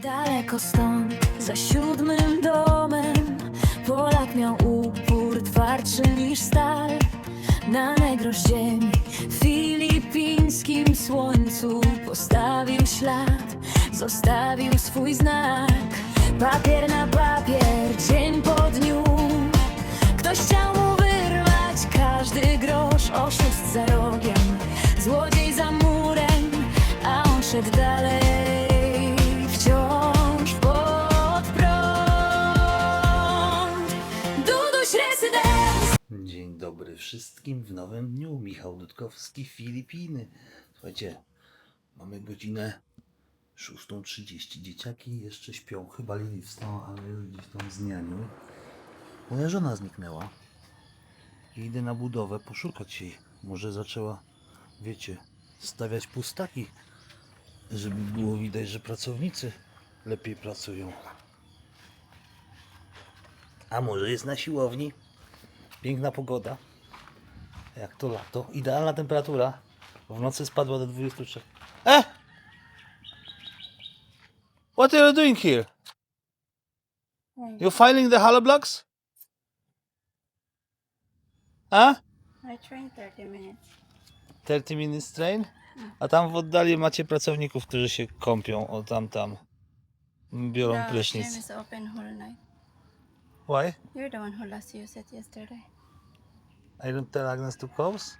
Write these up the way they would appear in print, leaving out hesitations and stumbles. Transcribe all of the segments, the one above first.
Daleko stąd, za 7 domem, Polak miał upór twardszy niż stal. Na negro z ziemi, w filipińskim słońcu postawił ślad, zostawił swój znak. Papier na papier, dzień po dniu, ktoś chciał mu wyrwać każdy grosz. Oszust za rogiem, złodziej za murem, a on szedł dalej, wciąż pod prąd. Duduś Rezydens. Dzień dobry wszystkim w nowym dniu. Michał Dudkowski, Filipiny. Słuchajcie, mamy godzinę 6:30. Dzieciaki jeszcze śpią. Chyba Lili wstała, ale gdzieś tam z nianiu. Moja żona zniknęła. Idę na budowę poszukać jej. Może zaczęła, wiecie, stawiać pustaki, żeby było widać, że pracownicy lepiej pracują. A może jest na siłowni? Piękna pogoda. Jak to lato. Idealna temperatura. W nocy spadła do 23. What are you doing here? You filing the hollow blocks? A? I train 30 minutes. 30 minutes train? A tam w oddali macie pracowników, którzy się kąpią. O tam. Biorą The gym prysznic. is open whole night. Why? You're the one who lost you said yesterday. I don't tell Agnes to close?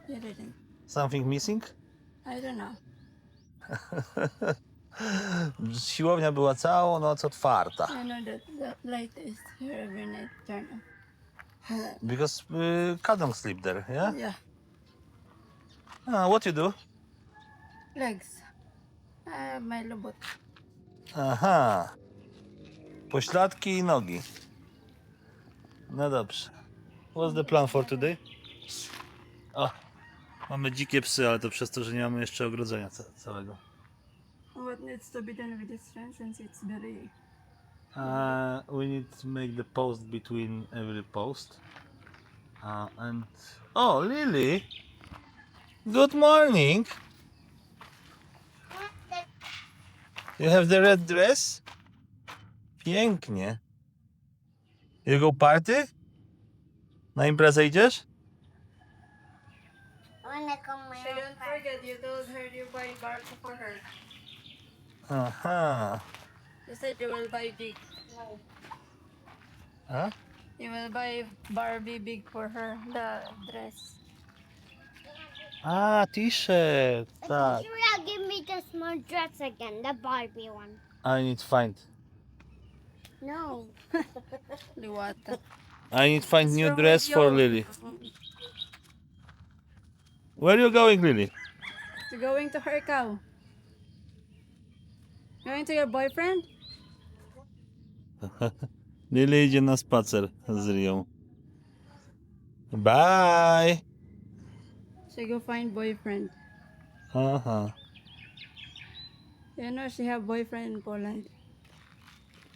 You didn't. Something missing? I don't know. Siłownia była całą noc otwarta. I know that the light is here every night. Turn on. Because cat don't sleep there, yeah? Yeah. What you do? Legs. My lubot. Aha. Pośladki i nogi. No dobrze. What's the plan for today? O, mamy dzikie psy, ale to przez to, że nie mamy jeszcze ogrodzenia całego. What needs to be done with this fence since it's very... We need to make the post between every post. And... Oh, Lily! Good morning! You have the red dress? Pięknie. You go party? Na imprezę idziesz? Don't forget you told her you buy barco for her. Aha. You said you will buy big. A? You will buy Barbie big for her. The dress. T-shirt. Tak. Julia, give me the small dress again, the Barbie one. I need find. No. Liwata. I need find new wrong dress with for you? Lily. Where you going, Lily? You're going to her cow. Going to your boyfriend? Lily idzie na spacer z Rią. Bye! She go find boyfriend. Aha. You know she have boyfriend in Poland.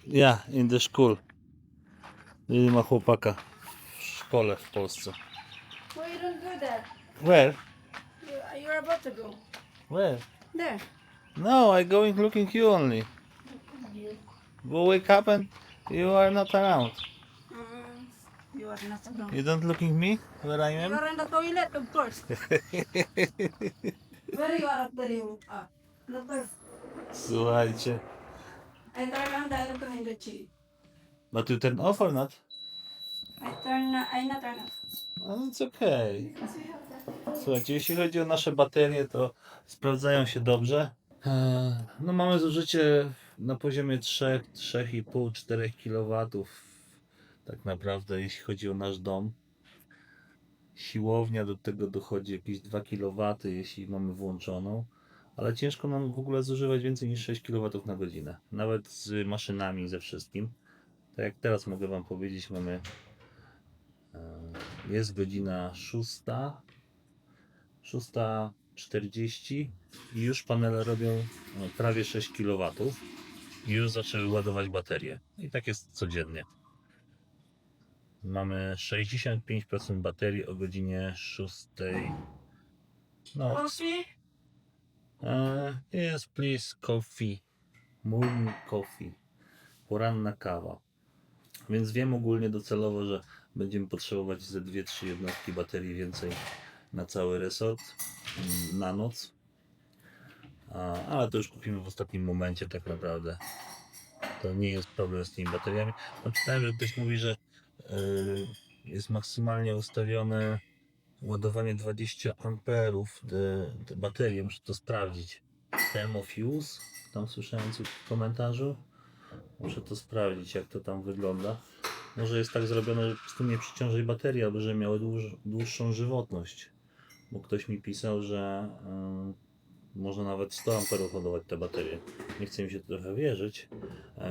Ja, in the school. Lily ma chłopaka w szkole w Polsce. Why you don't do that? Where? You're about to go. Where? There. No, I going looking you only. Go wake up and you are not around. You are not wrong. You don't looking me where I You am? are in the toilet, of course. Where you are after you? The door. Słuchajcie. I turn on the aircon in the chili. But you turn off or not? I not turn on. It's okay. Słuchajcie, jeśli chodzi o nasze baterie, to sprawdzają się dobrze. No mamy zużycie na poziomie 3, 3,5, 4 kW. Tak naprawdę, jeśli chodzi o nasz dom. Siłownia do tego dochodzi jakieś 2 kW, jeśli mamy włączoną. Ale ciężko nam w ogóle zużywać więcej niż 6 kW na godzinę. Nawet z maszynami, ze wszystkim. Tak jak teraz mogę wam powiedzieć, mamy... Jest godzina 6:40 i już panele robią prawie 6 kW i już zaczęły ładować baterie. I tak jest codziennie. Mamy 65% baterii o godzinie 6. No. Coffee? Yes, please, coffee. Morning coffee. Poranna kawa. Więc wiem ogólnie docelowo, że będziemy potrzebować ze 2-3 jednostki baterii więcej na cały resort na noc. Ale to już kupimy w ostatnim momencie tak naprawdę. To nie jest problem z tymi bateriami. No, czytałem, że ktoś mówi, że jest maksymalnie ustawione ładowanie 20 amperów te baterie. Muszę to sprawdzić. Thermofuse, tam słyszałem coś w komentarzu. Muszę to sprawdzić, jak to tam wygląda. Może jest tak zrobione, że po prostu nie przyciążyć baterii, albo że miały dłuższą żywotność. Bo ktoś mi pisał, że można nawet 100 amperów ładować te baterie. Nie chce mi się trochę wierzyć.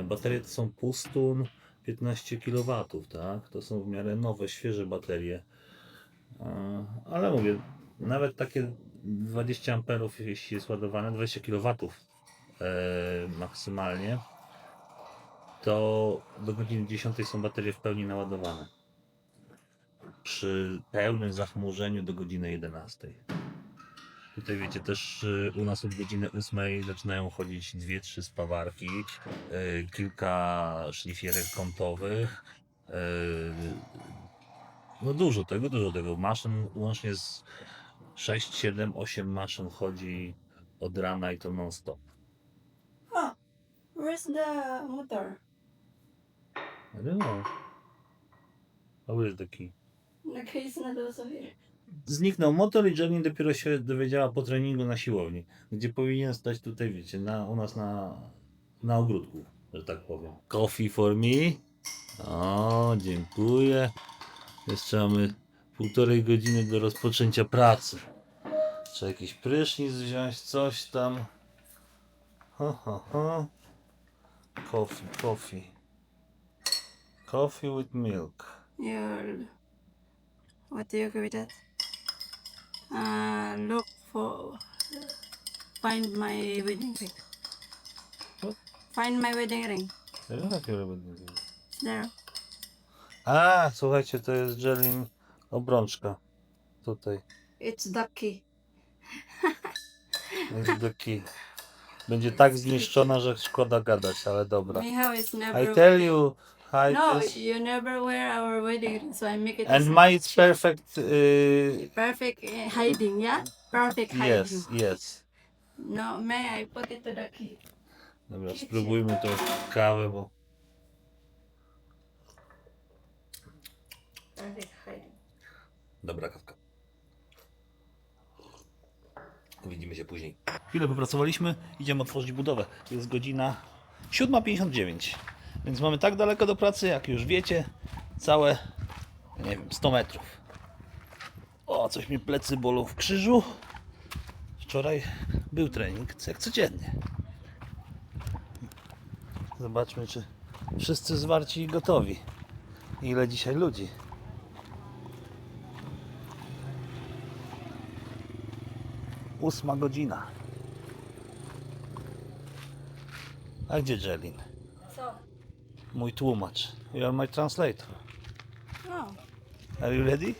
Baterie to są Pustun 15 kW, tak? To są w miarę nowe, świeże baterie. Ale mówię, nawet takie 20 amperów, jeśli jest ładowane, 20 kW maksymalnie, to do godziny 10 są baterie w pełni naładowane. Przy pełnym zachmurzeniu do godziny 11. Tutaj wiecie, też u nas od godziny 8 zaczynają chodzić 2-3 spawarki, kilka szlifierek kątowych. No dużo tego. Maszyn łącznie z 6, 7, 8 maszyn chodzi od rana i to non stop. Huh. Where's the motor? I don't know. Where is the key? The key is not also here. Zniknął motor i Jenny dopiero się dowiedziała po treningu na siłowni, gdzie powinien stać tutaj, wiecie, u nas na ogródku, że tak powiem. Coffee for me. O, dziękuję. Jeszcze mamy 1,5 godziny do rozpoczęcia pracy. Trzeba jakiś prysznic wziąć, coś tam. Coffee. Coffee with milk. What do you agree with that? Look for. Find my wedding ring. What? Find my wedding ring. There. Słuchajcie, to jest Jelin obrączka. Tutaj. It's the key. Jest do key. Będzie tak zniszczona, że szkoda gadać, ale dobra. Michał is never. I tell you, No, you never wear our wedding ring, so I make it. and mine is perfect. Perfect hiding, yeah? Perfect hiding. Yes. No, may I put it to the key? Dobra, spróbujmy tą kawę, bo Perfect hiding. dobra kawka. Widzimy się później. Chwilę popracowaliśmy, idziemy otworzyć budowę. Jest godzina 7:59, więc mamy tak daleko do pracy, jak już wiecie, całe, nie wiem, 100 metrów. O, coś mi plecy bolą w krzyżu. Wczoraj był trening, jak codziennie. Zobaczmy, czy wszyscy zwarci i gotowi. Ile dzisiaj ludzi? Ósma godzina. A gdzie Jelin? So, Mój tłumacz. You are my translator. no. Are you ready?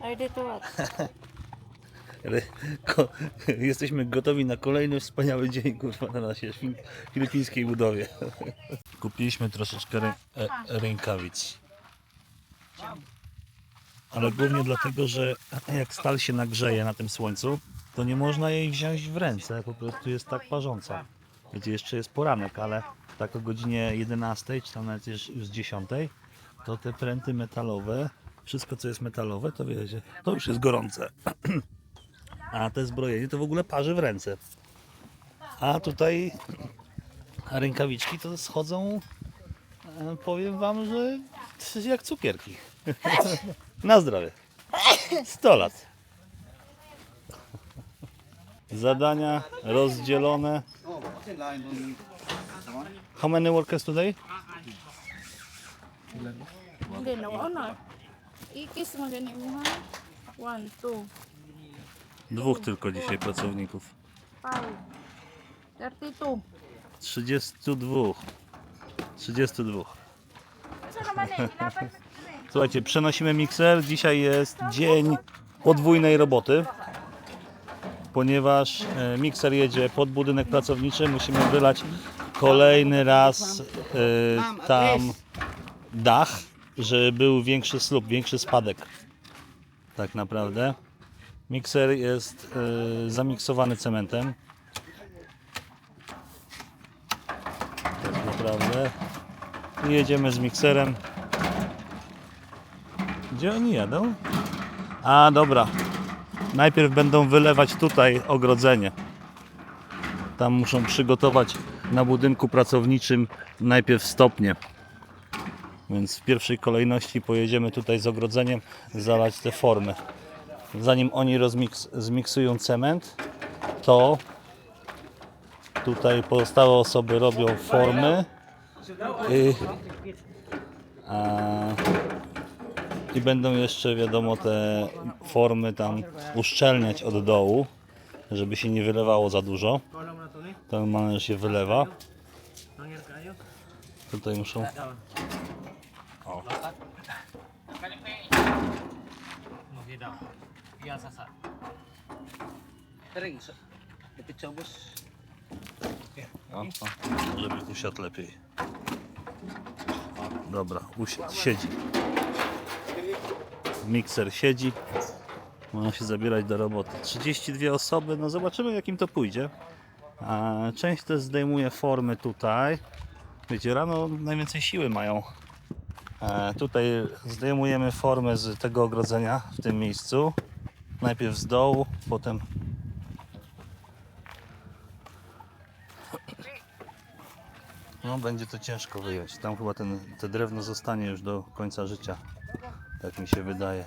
Ready to what? Jesteśmy gotowi na kolejny wspaniały dzień, kurwa, na naszej filipińskiej budowie. Kupiliśmy troszeczkę rękawic. Ale głównie dlatego, że jak stal się nagrzeje na tym słońcu, to nie można jej wziąć w ręce, po prostu jest tak parząca. Wiecie, jeszcze jest poranek, ale tak o godzinie 11, czy tam nawet już 10, to te pręty metalowe, wszystko co jest metalowe, to wiecie, to już jest gorące. A te zbrojenie to w ogóle parzy w ręce. A tutaj rękawiczki to schodzą, powiem wam, że jak cukierki. Na zdrowie. 100 lat. Zadania rozdzielone. How many workers today? Hindi na ano. Ikis mo ganyan mo ha. 1, 2, 2 tylko dzisiaj pracowników. 5, 32. 32. Słuchajcie, przenosimy mikser. Dzisiaj jest dzień podwójnej roboty, ponieważ mikser jedzie pod budynek pracowniczy. Musimy wylać kolejny raz tam dach, żeby był większy slop, większy spadek. Tak naprawdę. Mikser jest zamiksowany cementem. Tak naprawdę. I jedziemy z mikserem. Gdzie oni jadą? A dobra. Najpierw będą wylewać tutaj ogrodzenie. Tam muszą przygotować na budynku pracowniczym najpierw stopnie. Więc w pierwszej kolejności pojedziemy tutaj z ogrodzeniem zalać te formy. Zanim oni zmiksują cement, to tutaj pozostałe osoby robią formy i będą jeszcze, wiadomo, te formy tam uszczelniać od dołu, żeby się nie wylewało za dużo. To normalnie się wylewa. Tutaj muszą... O. O, żeby usiadł lepiej. O, dobra, siedzi. Mikser siedzi. Można się zabierać do roboty. 32 osoby, no zobaczymy, jak im to pójdzie. Część też zdejmuje formy tutaj. Wiecie, rano najwięcej siły mają. Tutaj zdejmujemy formę z tego ogrodzenia w tym miejscu. Najpierw z dołu, potem no, będzie to ciężko wyjąć. Tam chyba te drewno zostanie już do końca życia. Tak mi się wydaje.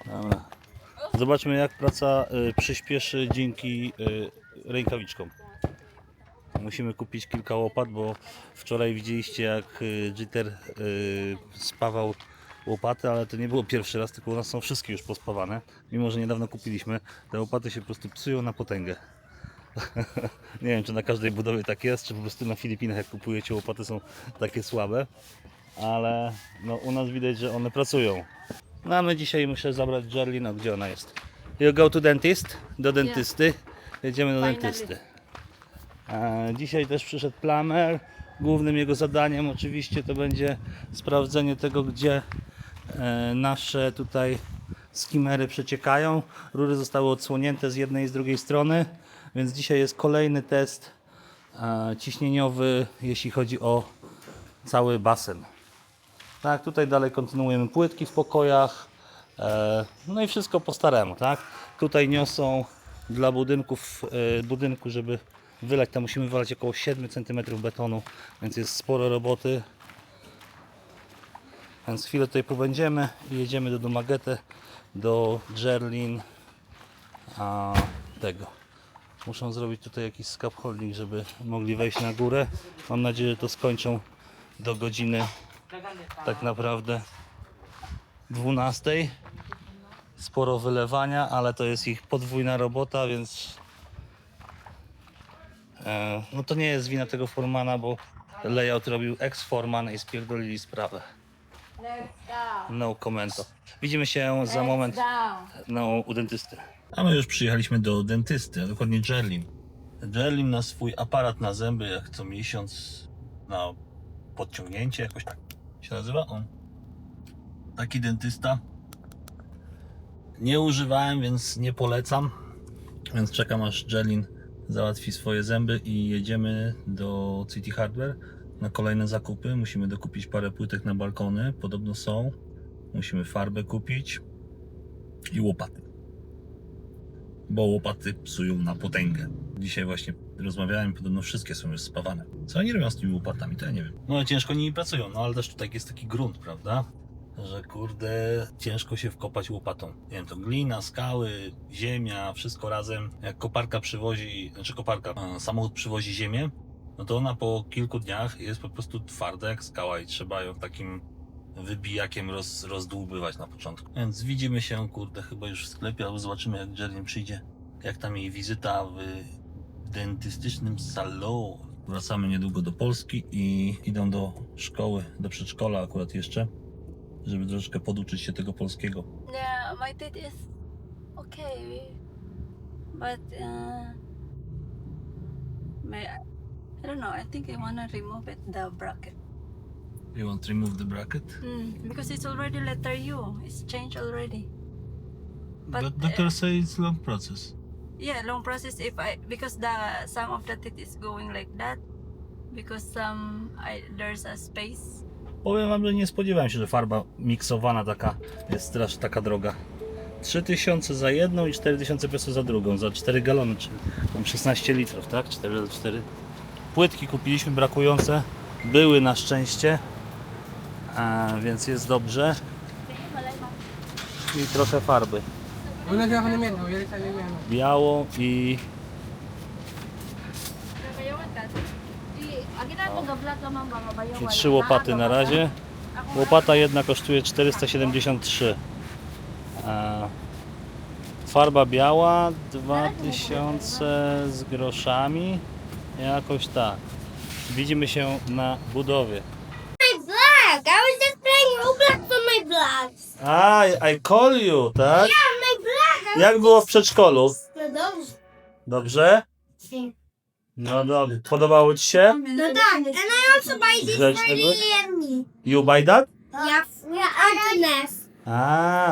Dobra. Zobaczmy, jak praca przyspieszy dzięki rękawiczkom. Musimy kupić kilka łopat, bo wczoraj widzieliście, jak Jitter spawał łopaty, ale to nie było pierwszy raz, tylko u nas są wszystkie już pospawane. Mimo że niedawno kupiliśmy, te łopaty się po prostu psują na potęgę. Nie wiem, czy na każdej budowie tak jest, czy po prostu na Filipinach, jak kupujecie, łopaty są takie słabe, ale no, u nas widać, że one pracują. No a my dzisiaj muszę zabrać Jerlin, no gdzie ona jest? You go to dentist? Do dentysty? Jedziemy do dentysty. Dzisiaj też przyszedł plumber. Głównym jego zadaniem oczywiście to będzie sprawdzenie tego, gdzie nasze tutaj skimmery przeciekają. Rury zostały odsłonięte z jednej i z drugiej strony, więc dzisiaj jest kolejny test ciśnieniowy, jeśli chodzi o cały basen. Tak, tutaj dalej kontynuujemy płytki w pokojach. No i wszystko po staremu, tak? Tutaj niosą dla budynku, żeby wylać, tam musimy wylać około 7 cm betonu, więc jest sporo roboty. Więc chwilę tutaj pobędziemy i jedziemy do Dumaguete, do Jerlin. Muszą zrobić tutaj jakiś scaffolding, żeby mogli wejść na górę. Mam nadzieję, że to skończą do godziny tak naprawdę 12. Sporo wylewania, ale to jest ich podwójna robota, więc no to nie jest wina tego formana, bo layout robił ex-forman i spierdolili sprawę. No commento. Widzimy się za moment u dentysty. A my już przyjechaliśmy do dentysty, a dokładnie Jerlin. Jerlin na swój aparat na zęby jak co miesiąc na podciągnięcie, jakoś tak się nazywa on. Taki dentysta. Nie używałem, więc nie polecam. Więc czekam, aż Jerlin załatwi swoje zęby i jedziemy do City Hardware na kolejne zakupy. Musimy dokupić parę płytek na balkony, podobno są. Musimy farbę kupić i łopaty, bo łopaty psują na potęgę. Dzisiaj właśnie rozmawiałem, podobno wszystkie są już spawane. Co oni robią z tymi łopatami, to ja nie wiem. No ciężko nimi pracują, no ale też tutaj jest taki grunt, prawda? Że kurde, ciężko się wkopać łopatą. Nie wiem, to glina, skały, ziemia, wszystko razem. Jak koparka przywozi, samochód przywozi ziemię, no to ona po kilku dniach jest po prostu twarda jak skała i trzeba ją takim wybijakiem rozdłubywać na początku. Więc widzimy się, kurde, chyba już w sklepie, albo zobaczymy, jak Jerlin przyjdzie, jak tam jej wizyta w dentystycznym salonie. Wracamy niedługo do Polski i idą do szkoły, do przedszkola akurat jeszcze, żeby troszeczkę poduczyć się tego polskiego. Yeah, my teeth is okay, but I don't know. I think I wanna remove it, the bracket. You want to remove the bracket? Because it's already letter U. It's changed already. But doctor say it's long process. Yeah, long process because some of the teeth is going like that. Because there's a space. Powiem wam, że nie spodziewałem się, że farba miksowana taka jest strasznie taka droga. 3000 za jedną i 4000 pesos za drugą, za 4 galony, czyli tam 16 litrów, tak? 4 razy 4. Płytki kupiliśmy brakujące, były na szczęście, więc jest dobrze. I trochę farby. Białą i i 3 łopaty na razie. Łopata jedna kosztuje 473. Farba biała 2000 z groszami. Jakoś tak. Widzimy się na budowie. My black. I was just playing Roblox on my blocks. I call you, tak? Yeah, my black. Jak było w przedszkolu? No dobrze. Dobrze? No dobrze. Podobało ci się? No tak. And I also buy this for Grzeczny byłeś? me. You buy that? Yeah, Antones.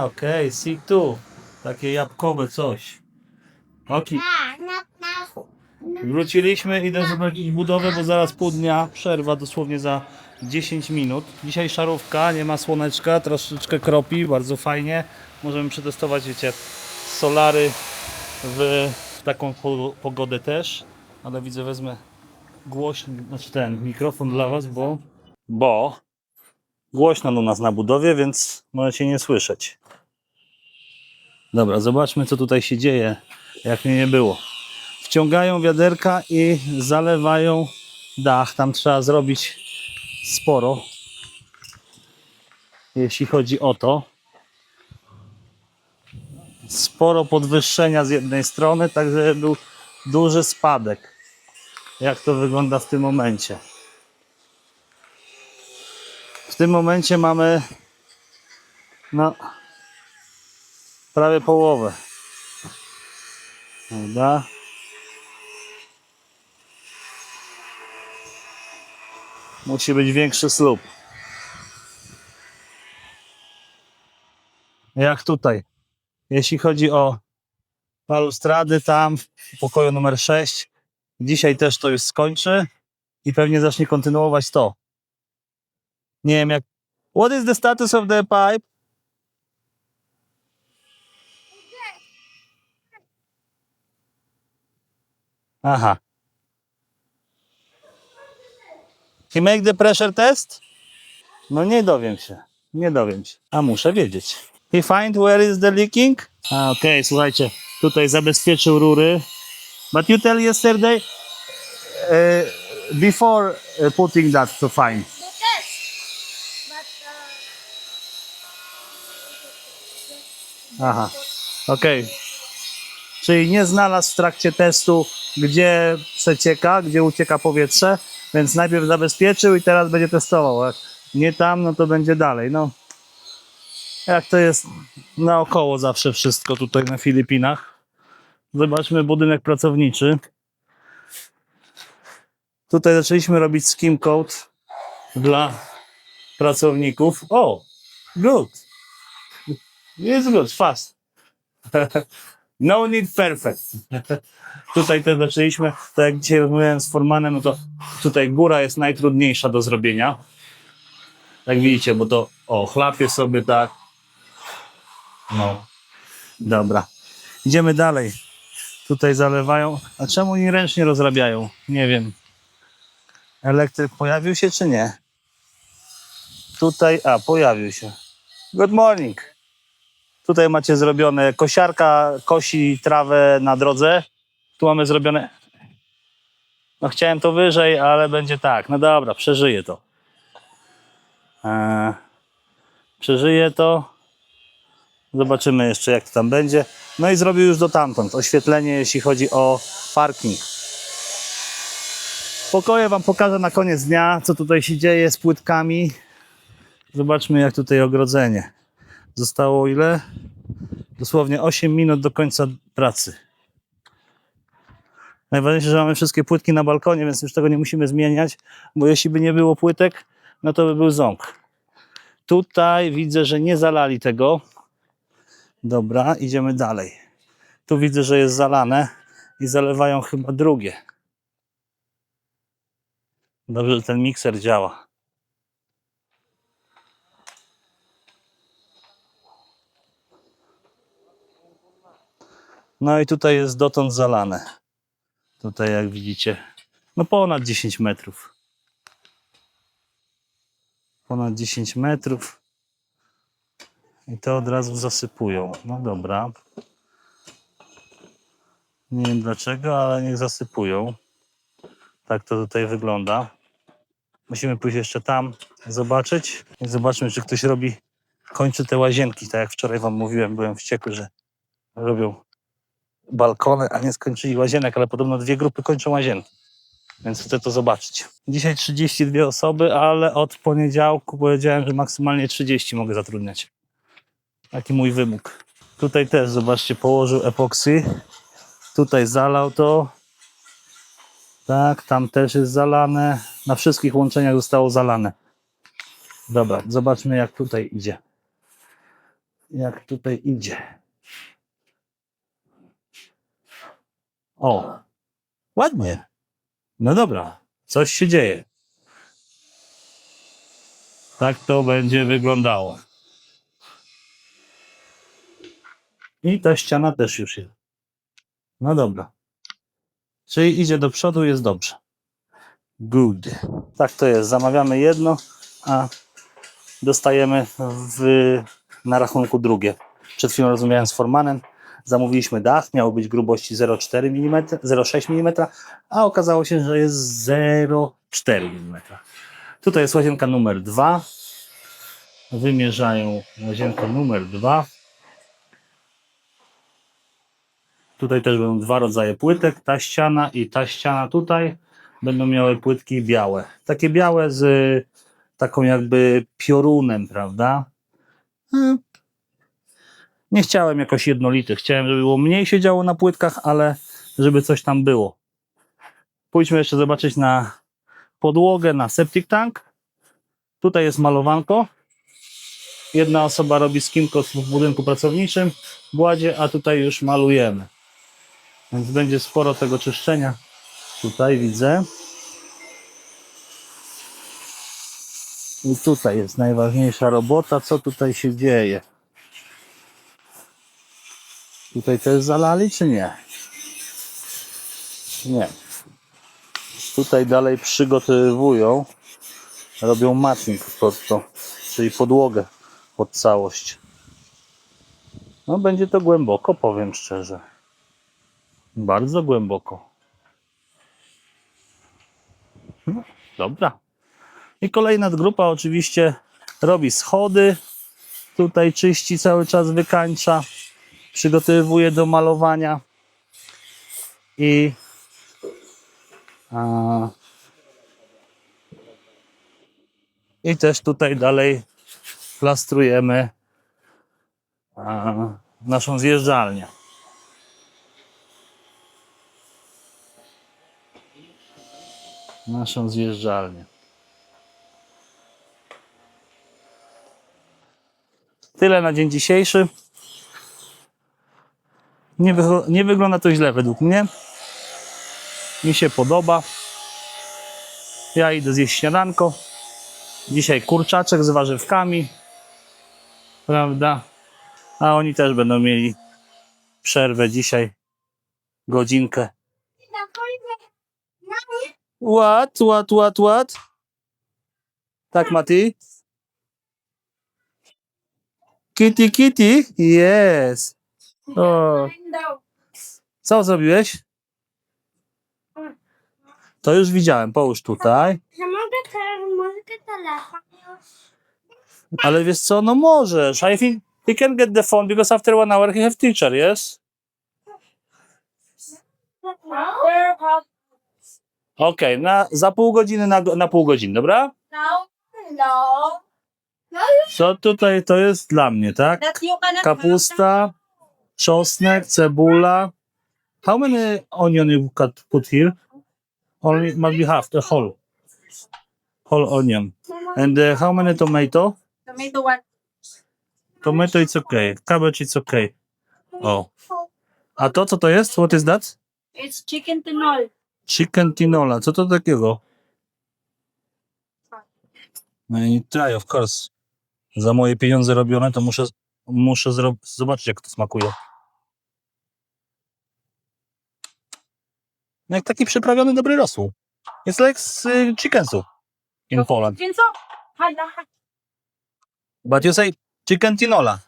Okej, see tu. Takie jabłkowe coś. Ok. Wróciliśmy, idę zobaczyć budowę, bo zaraz pół dnia, przerwa dosłownie za 10 minut. Dzisiaj szarówka, nie ma słoneczka, troszeczkę kropi, bardzo fajnie. Możemy przetestować, wiecie, solary w taką pogodę też. Ale widzę, wezmę głośny, znaczy ten mikrofon dla was, bo głośno u nas na budowie, więc możecie nie słyszeć. Dobra, zobaczmy, co tutaj się dzieje, jak mnie nie było. Wciągają wiaderka i zalewają dach. Tam trzeba zrobić sporo, jeśli chodzi o to. Sporo podwyższenia z jednej strony, tak żeby był duży spadek. Jak to wygląda w tym momencie? W tym momencie mamy prawie połowę. Prawda? Musi być większy słup. Jak tutaj. Jeśli chodzi o balustrady, tam w pokoju numer 6, dzisiaj też to już skończy i pewnie zacznie kontynuować to. Nie wiem jak... What is the status of the pipe? Aha. He make the pressure test? No nie dowiem się. Nie dowiem się. A muszę wiedzieć. He find where is the leaking? Okej, słuchajcie. Tutaj zabezpieczył rury. But you tell yesterday before putting that to find. Aha. Okej. Czyli nie znalazł w trakcie testu, gdzie przecieka, gdzie ucieka powietrze, więc najpierw zabezpieczył i teraz będzie testował. Jak nie tam, no to będzie dalej. No, jak to jest naokoło zawsze wszystko tutaj na Filipinach. Zobaczmy budynek pracowniczy. Tutaj zaczęliśmy robić skim coat dla pracowników. O, good. It's good, fast. No need perfect. Tutaj też zaczęliśmy, tak jak dzisiaj rozmawiałem z formanem, no to tutaj góra jest najtrudniejsza do zrobienia. Jak widzicie, bo to chlapie sobie tak. No, dobra. Idziemy dalej. Tutaj zalewają. A czemu oni ręcznie rozrabiają? Nie wiem. Elektryk pojawił się czy nie? Tutaj, pojawił się. Good morning. Tutaj macie zrobione, kosiarka kosi trawę na drodze. Tu mamy zrobione... No chciałem to wyżej, ale będzie tak. No dobra, przeżyję to. Przeżyję to. Zobaczymy jeszcze jak to tam będzie. No i zrobił już dotamtąd oświetlenie, jeśli chodzi o parking. Pokoje wam pokażę na koniec dnia, co tutaj się dzieje z płytkami. Zobaczmy jak tutaj ogrodzenie. Zostało ile? Dosłownie 8 minut do końca pracy. Najważniejsze, że mamy wszystkie płytki na balkonie, więc już tego nie musimy zmieniać, bo jeśli by nie było płytek, no to by był ząb. Tutaj widzę, że nie zalali tego. Dobra, idziemy dalej. Tu widzę, że jest zalane i zalewają chyba drugie. Dobrze, że ten mikser działa. No i tutaj jest dotąd zalane. Tutaj jak widzicie, no ponad 10 metrów. Ponad 10 metrów. I to od razu zasypują. No dobra. Nie wiem dlaczego, ale niech zasypują. Tak to tutaj wygląda. Musimy pójść jeszcze tam, zobaczyć. I zobaczmy, czy ktoś kończy te łazienki. Tak jak wczoraj wam mówiłem, byłem wściekły, że robią balkony, a nie skończyli łazienek, ale podobno 2 grupy kończą łazienki. Więc chcę to zobaczyć. Dzisiaj 32 osoby, ale od poniedziałku powiedziałem, że maksymalnie 30 mogę zatrudniać. Taki mój wymóg. Tutaj też, zobaczcie, położył epoksy. Tutaj zalał to. Tak, tam też jest zalane. Na wszystkich łączeniach zostało zalane. Dobra, zobaczmy jak tutaj idzie. Jak tutaj idzie. O, ładnie. No dobra, coś się dzieje. Tak to będzie wyglądało. I ta ściana też już jest. No dobra. Czyli idzie do przodu, jest dobrze. Good. Tak to jest. Zamawiamy jedno, a dostajemy na rachunku drugie. Przed chwilą rozmawiałem z formanem. Zamówiliśmy dach, miało być grubości 0,4 mm, 0,6 mm, a okazało się, że jest 0,4 mm. Tutaj jest łazienka numer 2. Wymierzają łazienkę numer 2. Tutaj też będą 2 rodzaje płytek, ta ściana i ta ściana tutaj będą miały płytki białe. Takie białe z taką jakby piorunem, prawda? Nie chciałem jakoś jednolitych, chciałem, żeby było mniej się działo na płytkach, ale żeby coś tam było. Pójdźmy jeszcze zobaczyć na podłogę, na septic tank. Tutaj jest malowanko. Jedna osoba robi skincoat w budynku pracowniczym w Ładzie, a tutaj już malujemy. Więc będzie sporo tego czyszczenia. Tutaj widzę. I tutaj jest najważniejsza robota. Co tutaj się dzieje? Tutaj też zalali, czy nie? Nie. Tutaj dalej przygotowują. Robią matching pod to, czyli podłogę pod całość. No będzie to głęboko, powiem szczerze. Bardzo głęboko. No, dobra. I kolejna grupa oczywiście robi schody. Tutaj czyści cały czas, wykańcza. Przygotowuje do malowania. I też tutaj dalej plastrujemy naszą zjeżdżalnię. Naszą zjeżdżalnię. Tyle na dzień dzisiejszy. Nie wygląda to źle według mnie. Mi się podoba. Ja idę zjeść śniadanko. Dzisiaj kurczaczek z warzywkami. Prawda? A oni też będą mieli przerwę dzisiaj. Godzinkę. What? Tak, Mati? Kitty? Yes. O. Co zrobiłeś? To już widziałem, połóż tutaj. Mogę telefon. Ale wiesz co, no możesz. I think he can get the phone because after 1 hour he have teacher, yes? Okej, za pół godziny na pół godziny, dobra? No. Co tutaj to jest dla mnie, tak? Kapusta, czosnek, cebula, How many onion you put here? Only must be half, the whole onion. And how many tomato? Tomato one. Tomato it's okay. Cabbage it's okay. O. A to co to jest? What is that? It's chicken tinol. Chicken tinola. Co to takiego? No i try, of course. Za moje pieniądze robione, to muszę zobaczyć, jak to smakuje. No jak taki przyprawiony dobry rosół. It's like chicken soup in Poland. Kinso? Hala. But you say chicken tinola.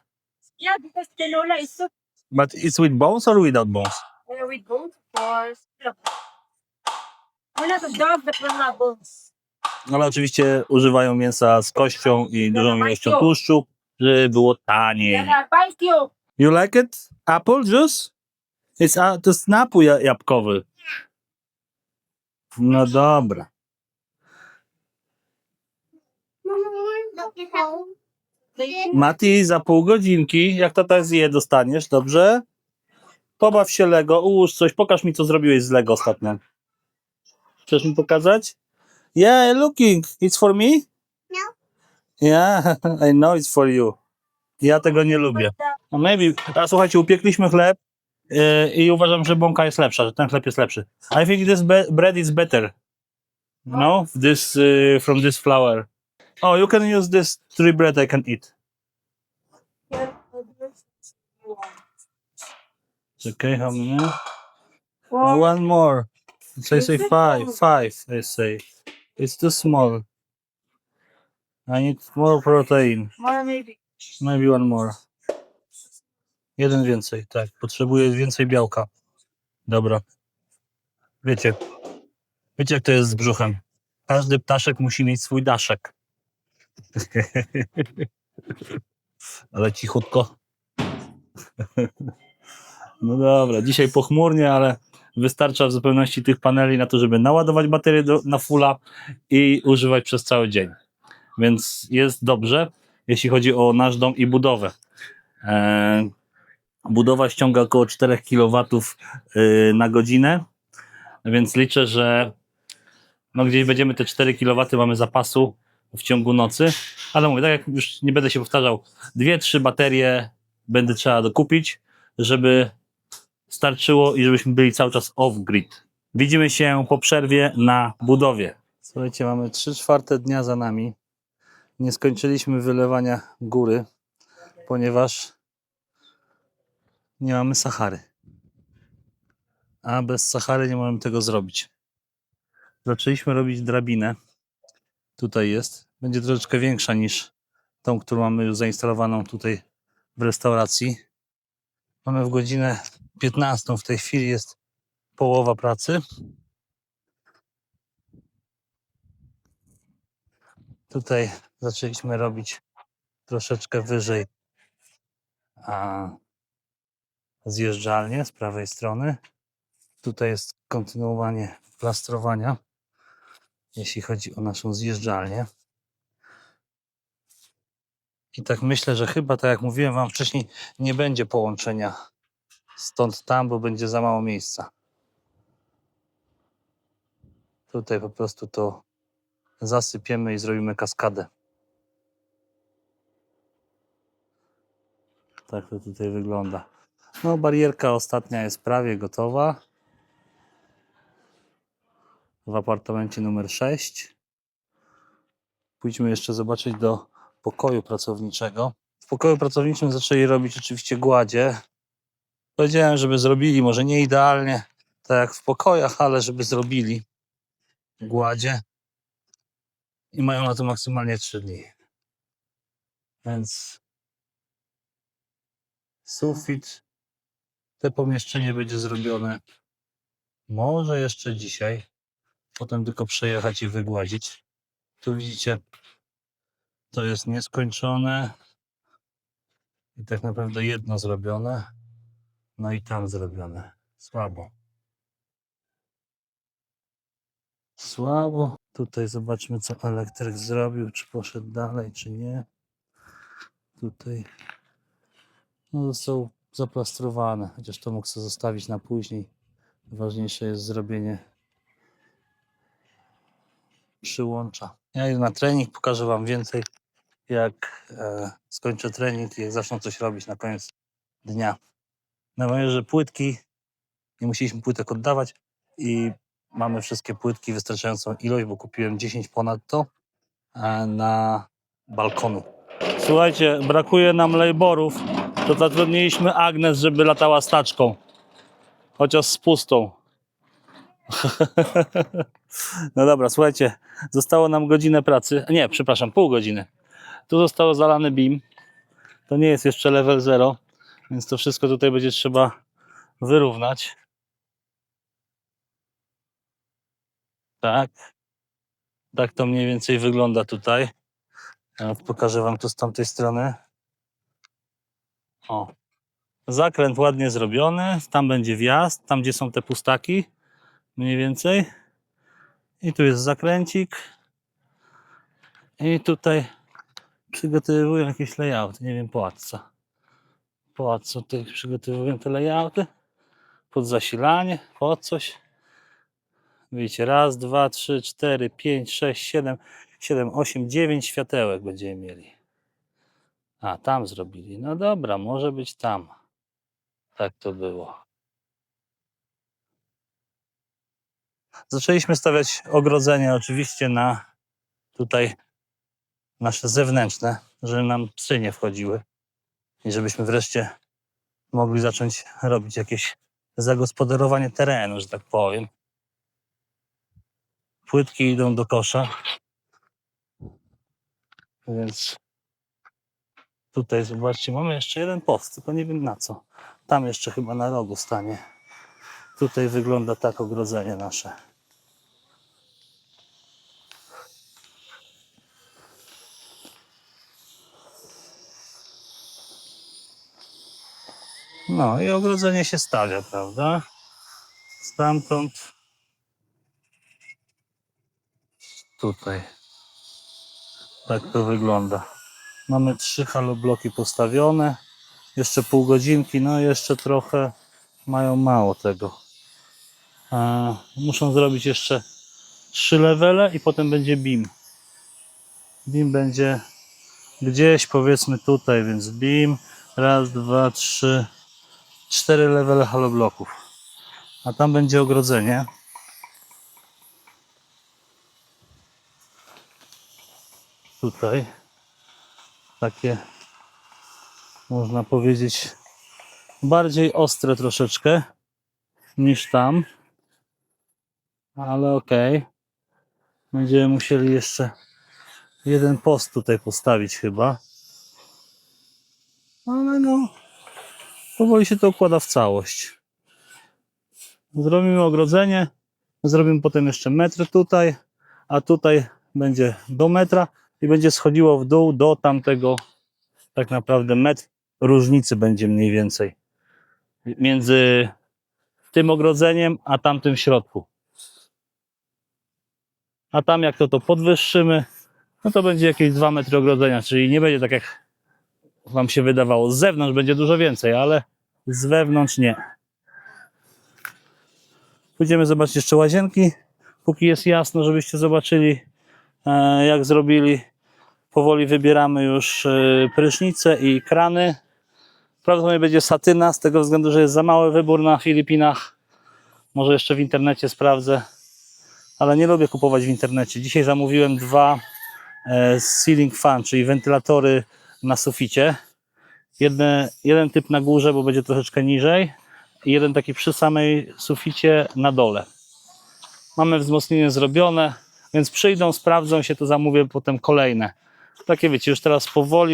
Yeah, because tinola is soup But it's with bones or without bones? with bones or wala to dog that will have bones. Ale oczywiście używają mięsa z kością i dużą ilością tłuszczu, żeby było taniej. Yeah, bite you. You like it? Apple juice? To jest napój jabłkowy. No dobra. Mati, za pół godzinki, jak tata zje, dostaniesz, dobrze? Pobaw się Lego, ułóż coś, pokaż mi, co zrobiłeś z Lego ostatnio. Chcesz mi pokazać? Yeah, looking. It's for me? No. Yeah, I know it's for you. Ja tego nie lubię. No maybe. A słuchajcie, upiekliśmy chleb i uważam, że bąka jest lepsza, że ten chleb jest lepszy. I think this bread is better. No, this from this flour. Oh, you can use this 3 bread I can eat. It's okay, how many? One more. So I say 5. 5, I say. It's too small. I need more protein. More maybe. Maybe one more. Jeden więcej, tak. Potrzebuję więcej białka. Dobra. Wiecie jak to jest z brzuchem. Każdy ptaszek musi mieć swój daszek. Ale cichutko. No dobra, dzisiaj pochmurnie, ale wystarcza w zupełności tych paneli na to, żeby naładować baterię na fulla i używać przez cały dzień. Więc jest dobrze, jeśli chodzi o nasz dom i budowę. Budowa ściąga około 4 kW na godzinę, więc liczę, że no gdzieś będziemy te 4 kW mamy zapasu w ciągu nocy, ale mówię, tak jak już nie będę się powtarzał, 2-3 baterie będę trzeba dokupić, żeby starczyło i żebyśmy byli cały czas off-grid. Widzimy się po przerwie na budowie. Słuchajcie, mamy 3/4 dnia za nami. Nie skończyliśmy wylewania góry, ponieważ nie mamy Sahary. A bez Sahary nie możemy tego zrobić. Zaczęliśmy robić drabinę. Tutaj jest. Będzie troszeczkę większa niż tą, którą mamy już zainstalowaną tutaj w restauracji. Mamy w godzinę 15. W tej chwili jest połowa pracy. Tutaj zaczęliśmy robić troszeczkę wyżej zjeżdżalnię z prawej strony. Tutaj jest kontynuowanie plastrowania, jeśli chodzi o naszą zjeżdżalnię. I tak myślę, że chyba, tak jak mówiłem wam wcześniej, nie będzie połączenia stąd tam, bo będzie za mało miejsca. Tutaj po prostu to zasypiemy i zrobimy kaskadę. Tak to tutaj wygląda. No, barierka ostatnia jest prawie gotowa. W apartamencie numer 6. Pójdźmy jeszcze zobaczyć do pokoju pracowniczego. W pokoju pracowniczym zaczęli robić oczywiście gładzie. Powiedziałem, żeby zrobili, może nie idealnie, tak jak w pokojach, ale żeby zrobili gładzie. I mają na to maksymalnie 3 dni. Więc sufit, te pomieszczenie będzie zrobione może jeszcze dzisiaj. Potem tylko przejechać i wygładzić. Tu widzicie, to jest nieskończone. I tak naprawdę jedno zrobione. No i tam zrobione. Słabo. Słabo. Tutaj zobaczmy, co elektryk zrobił. Czy poszedł dalej, czy nie. Tutaj no, został zaplastrowany. Chociaż to mógł sobie zostawić na później. Ważniejsze jest zrobienie przyłącza. Ja idę na trening, pokażę Wam więcej, jak skończę trening i jak zacznę coś robić na koniec dnia. Najważniejsze, że płytki, nie musieliśmy płytek oddawać i mamy wszystkie płytki, wystarczającą ilość, bo kupiłem 10 ponadto na balkonu. Słuchajcie, brakuje nam laborów, to zatrudniliśmy Agnes, żeby latała staczką, chociaż z pustą. No dobra, słuchajcie, zostało nam godzinę pracy, nie, przepraszam, pół godziny. Tu zostało zalany beam, to nie jest jeszcze level 0, więc to wszystko tutaj będzie trzeba wyrównać. Tak, tak to mniej więcej wygląda tutaj. Ja pokażę Wam to z tamtej strony. O, zakręt ładnie zrobiony, tam będzie wjazd, tam gdzie są te pustaki, mniej więcej. I tu jest zakręcik. I tutaj przygotowuję jakieś layouty, nie wiem po co. Po co tutaj przygotowuję te layouty? Pod zasilanie, pod coś. Widzicie, raz, dwa, trzy, cztery, pięć, sześć, siedem, 8, 9 światełek będziemy mieli. A, tam zrobili. No dobra, może być tam. Tak to było. Zaczęliśmy stawiać ogrodzenie oczywiście na tutaj nasze zewnętrzne, żeby nam psy nie wchodziły i żebyśmy wreszcie mogli zacząć robić jakieś zagospodarowanie terenu, że tak powiem. Płytki idą do kosza, więc tutaj zobaczcie, mamy jeszcze jeden post, tylko nie wiem na co. Tam jeszcze chyba na rogu stanie. Tutaj wygląda tak ogrodzenie nasze. No i ogrodzenie się stawia, prawda? Stamtąd tutaj. Tak to wygląda. Mamy 3 halobloki postawione. Jeszcze pół godzinki, no jeszcze trochę mają mało tego. Muszą zrobić jeszcze 3 levele i potem będzie beam. Beam będzie gdzieś powiedzmy tutaj, więc beam, raz, dwa, trzy, 4 levele halobloków. A tam będzie ogrodzenie. Tutaj takie, można powiedzieć, bardziej ostre troszeczkę niż tam, ale okej. Będziemy musieli jeszcze jeden post tutaj postawić chyba, ale no powoli się to układa w całość. Zrobimy ogrodzenie, zrobimy potem jeszcze metr tutaj, a tutaj będzie do metra i będzie schodziło w dół do tamtego, tak naprawdę metr różnicy będzie mniej więcej między tym ogrodzeniem a tamtym w środku. A tam jak to podwyższymy, no to będzie jakieś 2 metry ogrodzenia, czyli nie będzie tak jak Wam się wydawało. Z zewnątrz będzie dużo więcej, ale z wewnątrz nie. Pójdziemy zobaczyć jeszcze łazienki, póki jest jasno, żebyście zobaczyli jak zrobili. Powoli wybieramy już prysznice i krany. Prawdopodobnie będzie satyna, z tego względu, że jest za mały wybór na Filipinach. Może jeszcze w internecie sprawdzę, ale nie lubię kupować w internecie. Dzisiaj zamówiłem 2 ceiling fan, czyli wentylatory na suficie. Jeden typ na górze, bo będzie troszeczkę niżej, i jeden taki przy samej suficie na dole. Mamy wzmocnienie zrobione, więc przyjdą, sprawdzą się, to zamówię potem kolejne. Takie wiecie, już teraz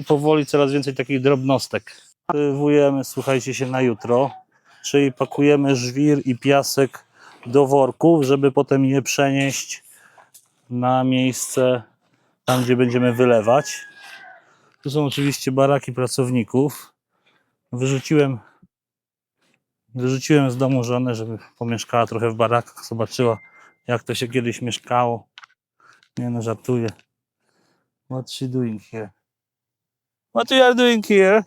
powoli coraz więcej takich drobnostek. Przygotowujemy, słuchajcie, się na jutro, czyli pakujemy żwir i piasek do worków, żeby potem je przenieść na miejsce tam, gdzie będziemy wylewać. Tu są oczywiście baraki pracowników. Wyrzuciłem z domu żonę, żeby pomieszkała trochę w barakach, zobaczyła, jak to się kiedyś mieszkało. Nie no, żartuję. What's she doing here? What you are doing here?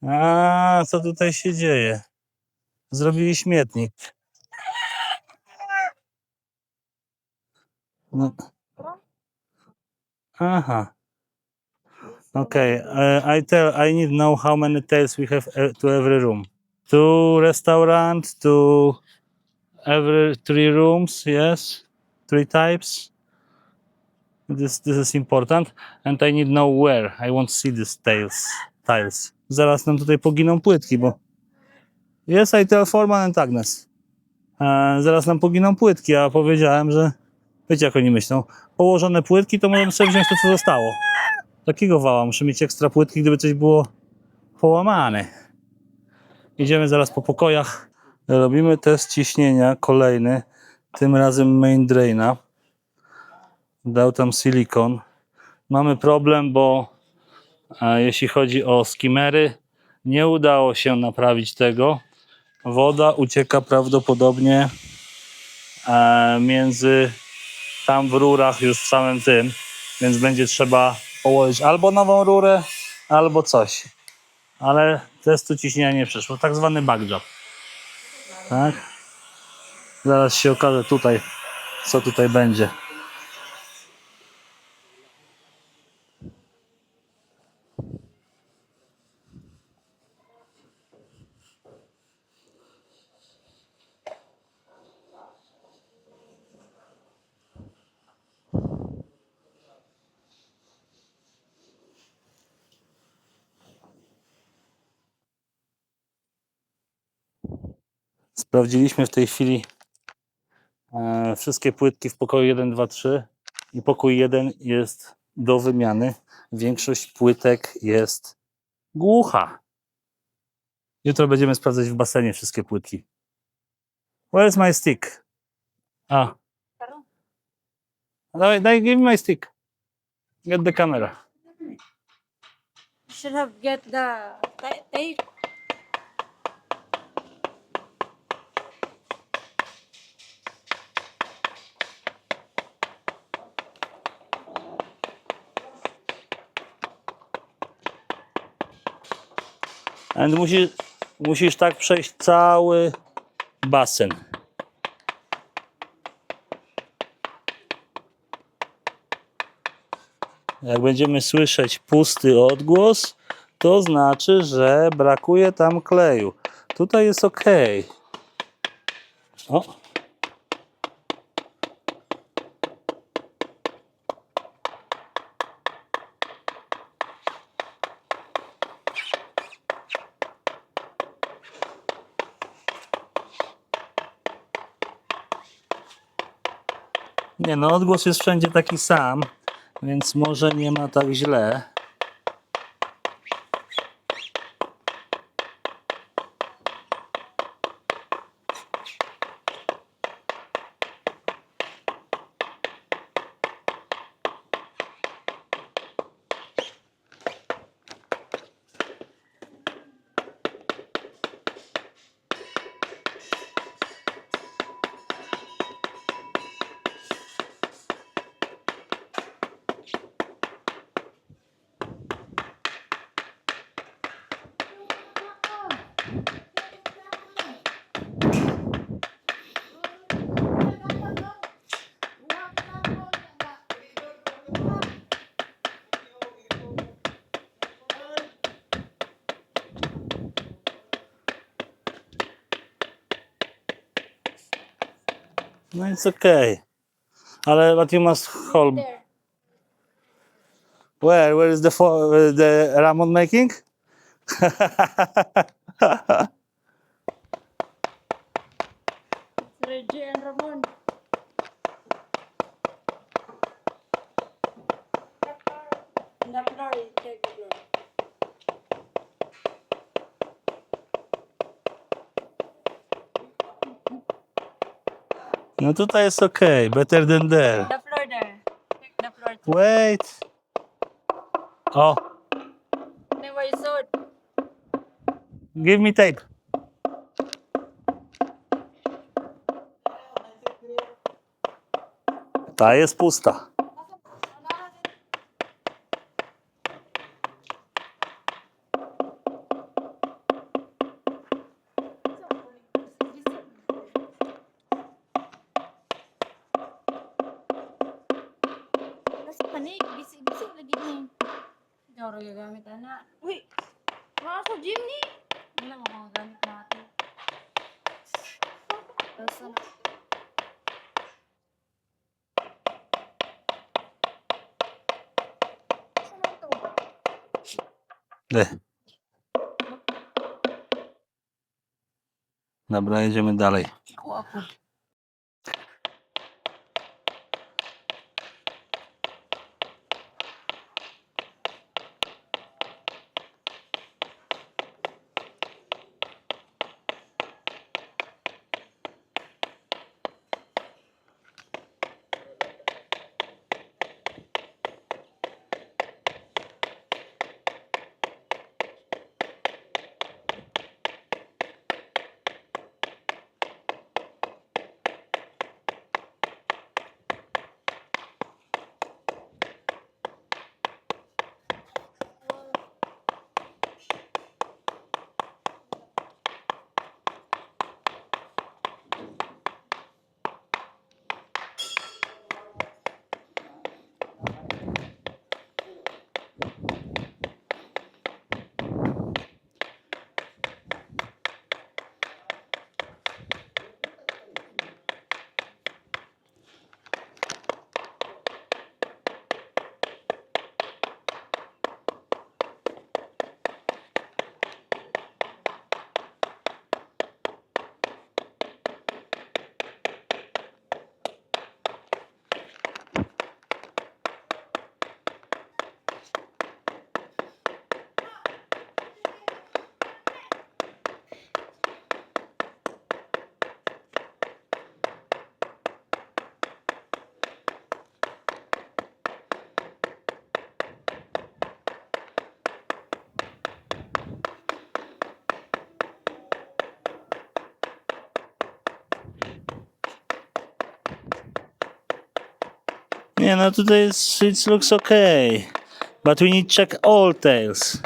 A, co tutaj się dzieje? Zrobili śmietnik. No. Aha. Okay. I need to know how many tails we have to every room. 2 restaurant, 2 every 3 rooms, yes. 3 types. This is important. And I need to know where. I want to see these tiles. Zaraz nam tutaj poginą płytki, bo... Yes, I tell Foreman and Agnes. Zaraz nam poginą płytki, a powiedziałem, że... Wiecie, jak oni myślą. Położone płytki, to możemy sobie wziąć to, co zostało. Takiego wała. Muszę mieć ekstra płytki, gdyby coś było połamane. Idziemy zaraz po pokojach. Robimy test ciśnienia kolejny. Tym razem main draina. Dał tam silikon. Mamy problem, bo jeśli chodzi o skimmery, nie udało się naprawić tego. Woda ucieka prawdopodobnie między tam w rurach już w samym tym, więc będzie trzeba położyć albo nową rurę, albo coś. Ale testu ciśnienia nie przeszło. Tak zwany backjob. Tak? Zaraz się okaże tutaj, co tutaj będzie. Sprawdziliśmy w tej chwili wszystkie płytki w pokoju 1, 2, 3 i pokój 1 jest do wymiany. Większość płytek jest głucha. Jutro będziemy sprawdzać w basenie wszystkie płytki. Where's my stick? A. Daj, give me my stick. Get the camera. You should have get the tape. And musisz tak przejść cały basen. Jak będziemy słyszeć pusty odgłos, to znaczy, że brakuje tam kleju. Tutaj jest ok. O. Nie no, odgłos jest wszędzie taki sam, więc może nie ma tak źle. No it's okay. Ale but you must hold. There. Where is the Ramon making? Reggie and Ramon. The floor is take the floor. No tutaj jest okay. Better than there. The floor there. The floor. Wait. Oh, Then why you saw it? give me tape. Ta jest pusta. manig, bisig-bisig lagi ni. Ikaw rin gagamit, anak. Uy, mga sa gym ni. Wala mo mga gamit natin. Basta na. Saan na ito? De. Dobra, jedziemy dalej. Ako. Nie, no tutaj jest, it looks okay. But we need check all tails.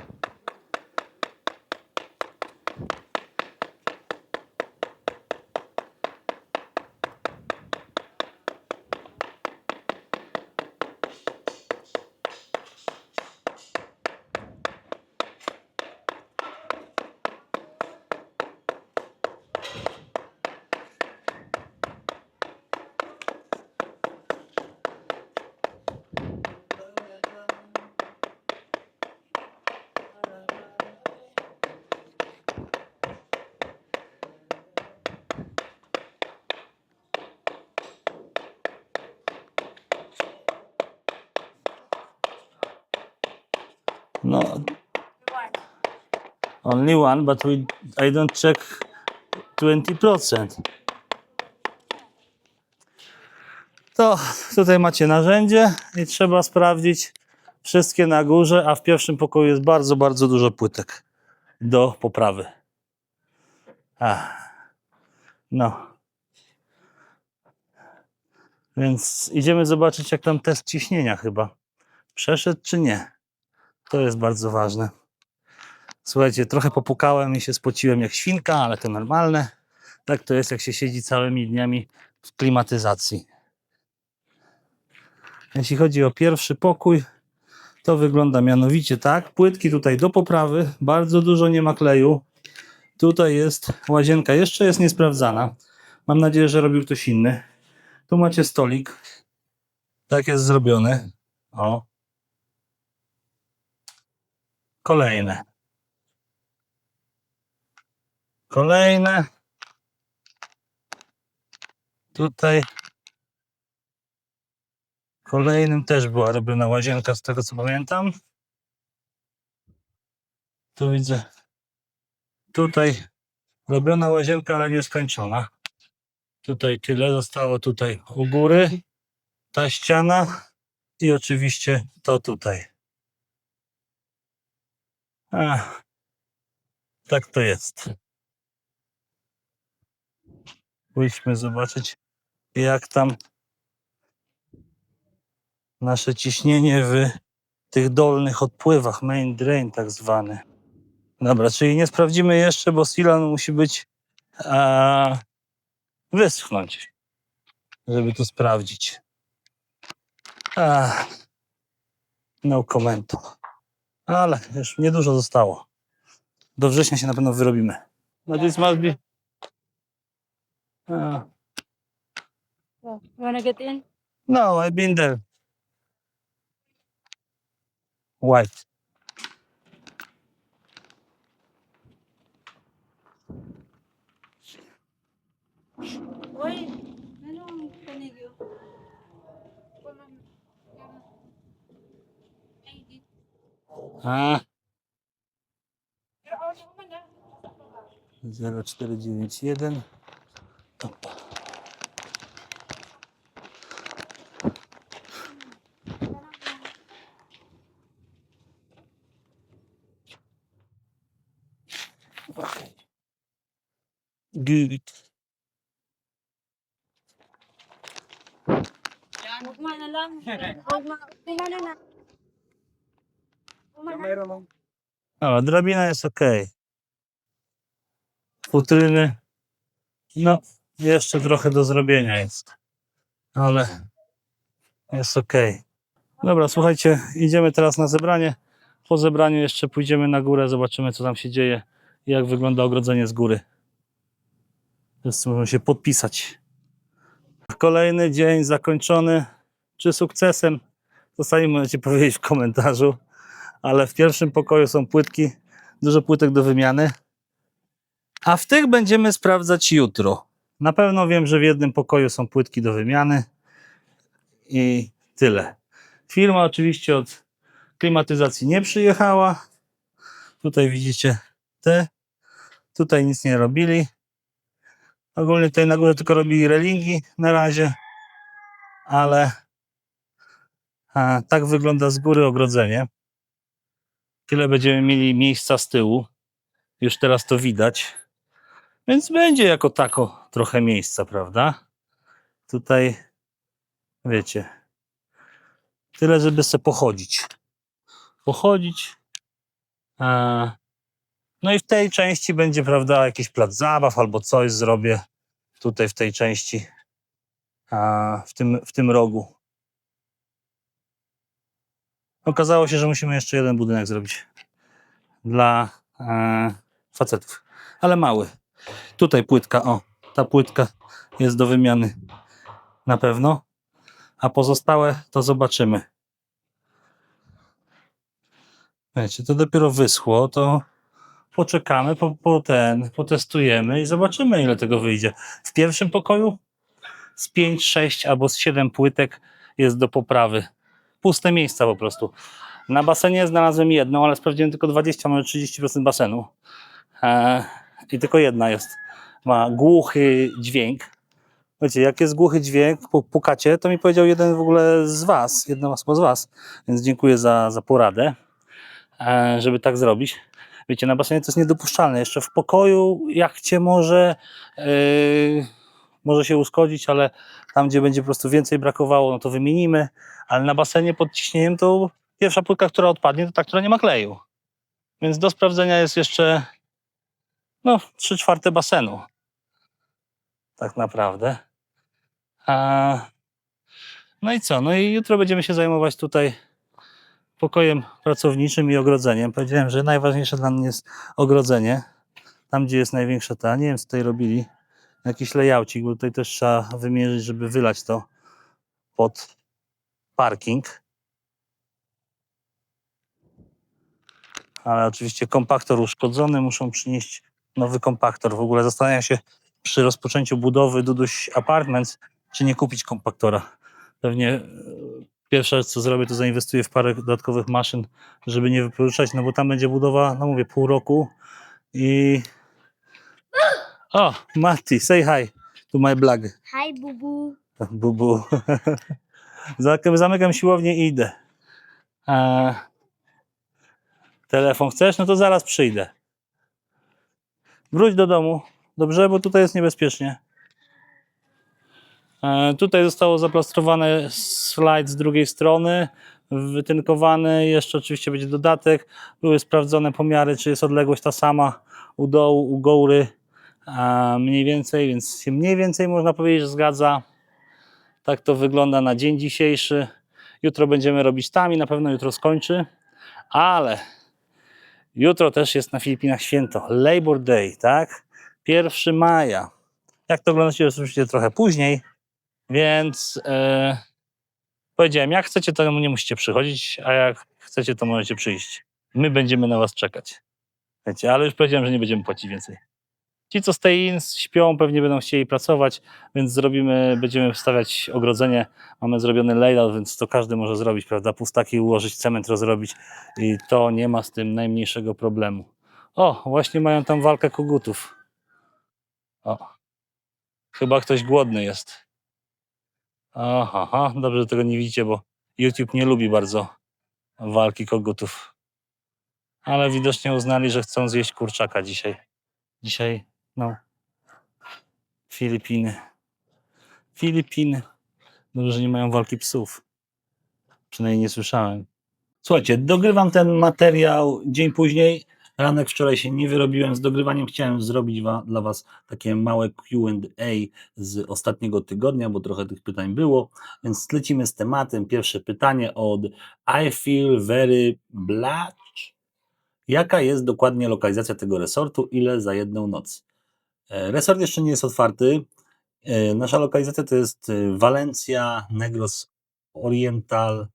No, only one, but I don't check 20%. To tutaj macie narzędzie i trzeba sprawdzić wszystkie na górze, a w pierwszym pokoju jest bardzo, bardzo dużo płytek do poprawy. No. Więc idziemy zobaczyć, jak tam test ciśnienia chyba przeszedł, czy nie. To jest bardzo ważne. Słuchajcie, trochę popukałem i się spociłem jak świnka, ale to normalne. Tak to jest, jak się siedzi całymi dniami w klimatyzacji. Jeśli chodzi o pierwszy pokój, to wygląda mianowicie tak. Płytki tutaj do poprawy, bardzo dużo nie ma kleju. Tutaj jest łazienka, jeszcze jest niesprawdzana. Mam nadzieję, że robił ktoś inny. Tu macie stolik. Tak jest zrobiony. O. Kolejne. Kolejne. Tutaj. Kolejnym też była robiona łazienka, z tego co pamiętam. Tu widzę. Tutaj robiona łazienka, ale nieskończona. Tutaj tyle zostało tutaj u góry. Ta ściana i oczywiście to tutaj. Tak to jest. Pójdźmy zobaczyć, jak tam nasze ciśnienie w tych dolnych odpływach, main drain tak zwany. Dobra, czyli nie sprawdzimy jeszcze, bo silan musi być wyschnąć, żeby to sprawdzić. No commento. Ale już niedużo zostało. Do września się na pewno wyrobimy. No this must be... You wanna get in? No, I've been there. White. Uy, anong panigyo? A. 0491. Opa. Good. Ugma na lang. Ugma. Tingnan na. O, drabina jest ok. Futryny. No, jeszcze trochę do zrobienia jest. Ale jest ok. Dobra, słuchajcie, idziemy teraz na zebranie. Po zebraniu jeszcze pójdziemy na górę, zobaczymy co tam się dzieje i jak wygląda ogrodzenie z góry. Wszyscy muszą się podpisać. Kolejny dzień zakończony. Czy sukcesem? To sami możecie powiedzieć w komentarzu. Ale w pierwszym pokoju są płytki, dużo płytek do wymiany. A w tych będziemy sprawdzać jutro. Na pewno wiem, że w jednym pokoju są płytki do wymiany. I tyle. Firma oczywiście od klimatyzacji nie przyjechała. Tutaj widzicie te. Tutaj nic nie robili. Ogólnie tutaj na górze tylko robili relingi na razie. Ale tak wygląda z góry ogrodzenie. Tyle będziemy mieli miejsca z tyłu. Już teraz to widać. Więc będzie jako tako trochę miejsca, prawda? Tutaj wiecie. Tyle, żeby sobie pochodzić. No i w tej części będzie, prawda, jakiś plac zabaw albo coś zrobię tutaj w tej części, w tym rogu. Okazało się, że musimy jeszcze jeden budynek zrobić dla facetów, ale mały. Tutaj płytka, o, ta płytka jest do wymiany na pewno, a pozostałe to zobaczymy. Wiecie, to dopiero wyschło, to poczekamy, potestujemy i zobaczymy, ile tego wyjdzie. W pierwszym pokoju z 5, 6 albo z 7 płytek jest do poprawy. Puste miejsca po prostu. Na basenie znalazłem jedną, ale sprawdziłem tylko 20, może 30% basenu. I tylko jedna jest. Ma głuchy dźwięk. Wiecie, jak jest głuchy dźwięk, pukacie, to mi powiedział jeden w ogóle z was, jedna osoba z was, więc dziękuję za poradę, żeby tak zrobić. Wiecie, na basenie to jest niedopuszczalne. Jeszcze w pokoju jachcie może się uszkodzić, ale tam, gdzie będzie po prostu więcej brakowało, no to wymienimy, ale na basenie pod ciśnieniem to pierwsza płytka, która odpadnie, to ta, która nie ma kleju. Więc do sprawdzenia jest jeszcze 3/4 basenu. Tak naprawdę. No i co? No i jutro będziemy się zajmować tutaj pokojem pracowniczym i ogrodzeniem. Powiedziałem, że najważniejsze dla mnie jest ogrodzenie. Tam, gdzie jest największa ta, nie wiem co tutaj robili, jakiś layoucik, bo tutaj też trzeba wymierzyć, żeby wylać to pod parking. Ale oczywiście kompaktor uszkodzony, muszą przynieść nowy kompaktor. W ogóle zastanawiam się przy rozpoczęciu budowy Duduś Apartments, czy nie kupić kompaktora. Pewnie pierwsza rzecz, co zrobię, to zainwestuję w parę dodatkowych maszyn, żeby nie wypożyczać, no bo tam będzie budowa, no mówię, pół roku i... O, Mati, say hi to my blog. Hi, bubu. Bubu. Zamykam siłownię i idę. Telefon chcesz? No to zaraz przyjdę. Wróć do domu, dobrze? Bo tutaj jest niebezpiecznie. Tutaj zostało zaplastrowane slajd z drugiej strony, wytynkowany, jeszcze oczywiście będzie dodatek. Były sprawdzone pomiary, czy jest odległość ta sama u dołu, u góry, mniej więcej, więc się mniej więcej można powiedzieć, że zgadza. Tak to wygląda na dzień dzisiejszy. Jutro będziemy robić tam i na pewno jutro skończy, ale jutro też jest na Filipinach święto Labor Day, tak? 1 maja. Jak to oglądacie, oczywiście trochę później, więc powiedziałem, jak chcecie, to nie musicie przychodzić, a jak chcecie, to możecie przyjść. My będziemy na was czekać. Wiecie, ale już powiedziałem, że nie będziemy płacić więcej. Ci, co stay in, śpią, pewnie będą chcieli pracować, więc będziemy wstawiać ogrodzenie. Mamy zrobiony layout, więc to każdy może zrobić, prawda? Pustaki ułożyć, cement rozrobić i to nie ma z tym najmniejszego problemu. O, właśnie mają tam walkę kogutów. O, chyba ktoś głodny jest. Aha, dobrze, że tego nie widzicie, bo YouTube nie lubi bardzo walki kogutów. Ale widocznie uznali, że chcą zjeść kurczaka dzisiaj. Dzisiaj, no, Filipiny. Dobrze, że nie mają walki psów. Przynajmniej nie słyszałem. Słuchajcie, dogrywam ten materiał dzień później. Ranek wczoraj się nie wyrobiłem z dogrywaniem. Chciałem zrobić dla Was takie małe Q&A z ostatniego tygodnia, bo trochę tych pytań było. Więc lecimy z tematem. Pierwsze pytanie od I Feel Very Black. Jaka jest dokładnie lokalizacja tego resortu? Ile za jedną noc? Resort jeszcze nie jest otwarty. Nasza lokalizacja to jest Valencia Negros Oriental,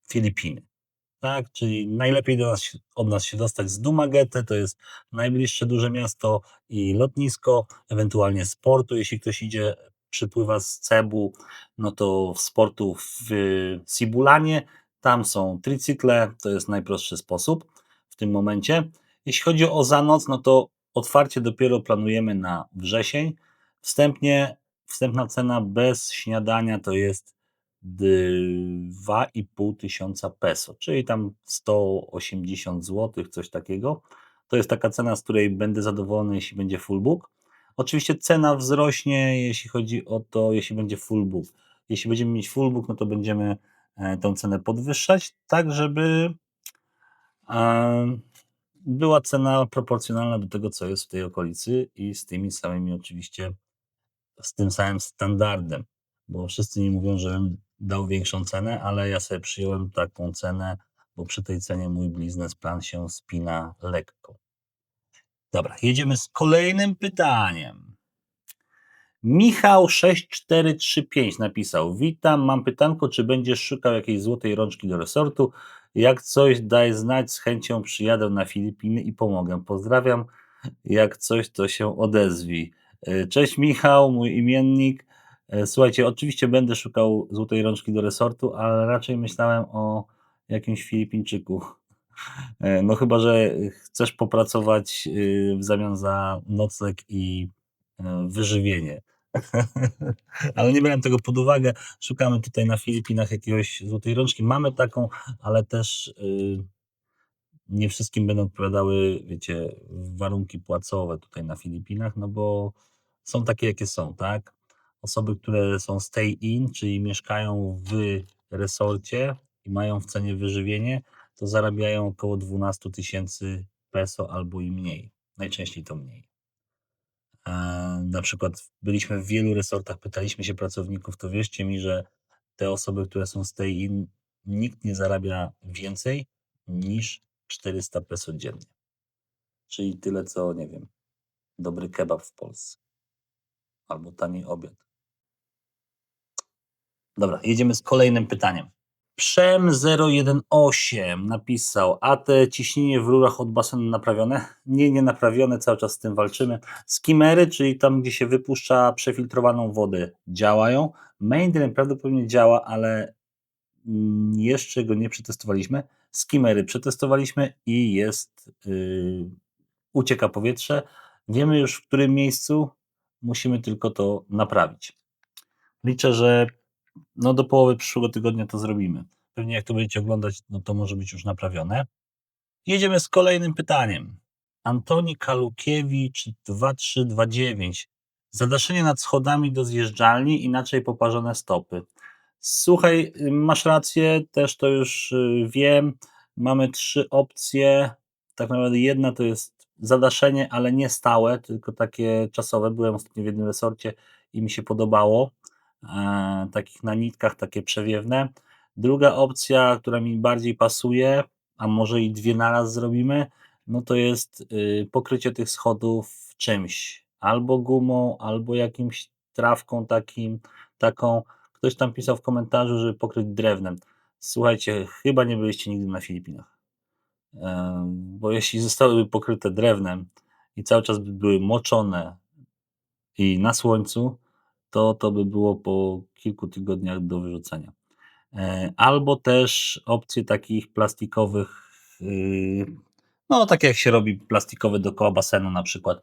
Filipiny. Tak, czyli najlepiej od nas się dostać z Dumaguete, to jest najbliższe duże miasto i lotnisko, ewentualnie z portu, jeśli ktoś przypływa z Cebu, no to z portu w Sibulanie, tam są tricykle, to jest najprostszy sposób w tym momencie. Jeśli chodzi o za noc, no to otwarcie dopiero planujemy na wrzesień. Wstępna cena bez śniadania to jest 2,5 tysiąca peso, czyli tam 180 zł, coś takiego. To jest taka cena, z której będę zadowolony, jeśli będzie full book. Oczywiście cena wzrośnie, jeśli chodzi o to, jeśli będzie full book. Jeśli będziemy mieć full book, no to będziemy tą cenę podwyższać, tak żeby była cena proporcjonalna do tego, co jest w tej okolicy i z tymi samymi oczywiście, z tym samym standardem, bo wszyscy mi mówią, żebym dał większą cenę, ale ja sobie przyjąłem taką cenę, bo przy tej cenie mój biznesplan się spina lekko. Dobra, jedziemy z kolejnym pytaniem. Michał 6435 napisał: witam, mam pytanko, czy będziesz szukał jakiejś złotej rączki do resortu? Jak coś, daj znać, z chęcią przyjadę na Filipiny i pomogę. Pozdrawiam, jak coś, to się odezwij. Cześć Michał, mój imiennik. Słuchajcie, oczywiście będę szukał złotej rączki do resortu, ale raczej myślałem o jakimś Filipińczyku. No chyba, że chcesz popracować w zamian za nocleg i wyżywienie. Ale nie brałem tego pod uwagę. Szukamy tutaj na Filipinach jakiegoś złotej rączki. Mamy taką, ale też nie wszystkim będą odpowiadały, wiecie, warunki płacowe tutaj na Filipinach, no bo są takie, jakie są, tak? Osoby, które są stay in, czyli mieszkają w resorcie i mają w cenie wyżywienie, to zarabiają około 12 tysięcy peso albo i mniej. Najczęściej to mniej. Na przykład byliśmy w wielu resortach, pytaliśmy się pracowników, to wierzcie mi, że te osoby, które są stay in, nikt nie zarabia więcej niż 400 peso dziennie. Czyli tyle, co, nie wiem, dobry kebab w Polsce. Albo tani obiad. Dobra, jedziemy z kolejnym pytaniem. Przem018 napisał: a te ciśnienie w rurach od basenu naprawione? Nie naprawione, cały czas z tym walczymy. Skimery, czyli tam, gdzie się wypuszcza przefiltrowaną wodę, działają. Main drain prawdopodobnie działa, ale jeszcze go nie przetestowaliśmy. Skimery przetestowaliśmy i ucieka powietrze. Wiemy już, w którym miejscu, musimy tylko to naprawić. Liczę, że do połowy przyszłego tygodnia to zrobimy. Pewnie jak to będziecie oglądać, no to może być już naprawione. Jedziemy z kolejnym pytaniem. Antoni Kalukiewicz 2329. Zadaszenie nad schodami do zjeżdżalni, inaczej poparzone stopy. Słuchaj, masz rację, też to już wiem. Mamy 3 opcje. Tak naprawdę jedna to jest zadaszenie, ale nie stałe, tylko takie czasowe. Byłem ostatnio w jednym resorcie i mi się podobało. Takich na nitkach, takie przewiewne. Druga opcja, która mi bardziej pasuje, a może i dwie naraz zrobimy, no to jest pokrycie tych schodów czymś, albo gumą, albo jakimś trawką taką. Ktoś tam pisał w komentarzu, żeby pokryć drewnem. Słuchajcie, chyba nie byliście nigdy na Filipinach. Bo jeśli zostałyby pokryte drewnem i cały czas by były moczone i na słońcu, to by było po kilku tygodniach do wyrzucenia. Albo też opcje takich plastikowych, no tak jak się robi plastikowe dookoła basenu na przykład,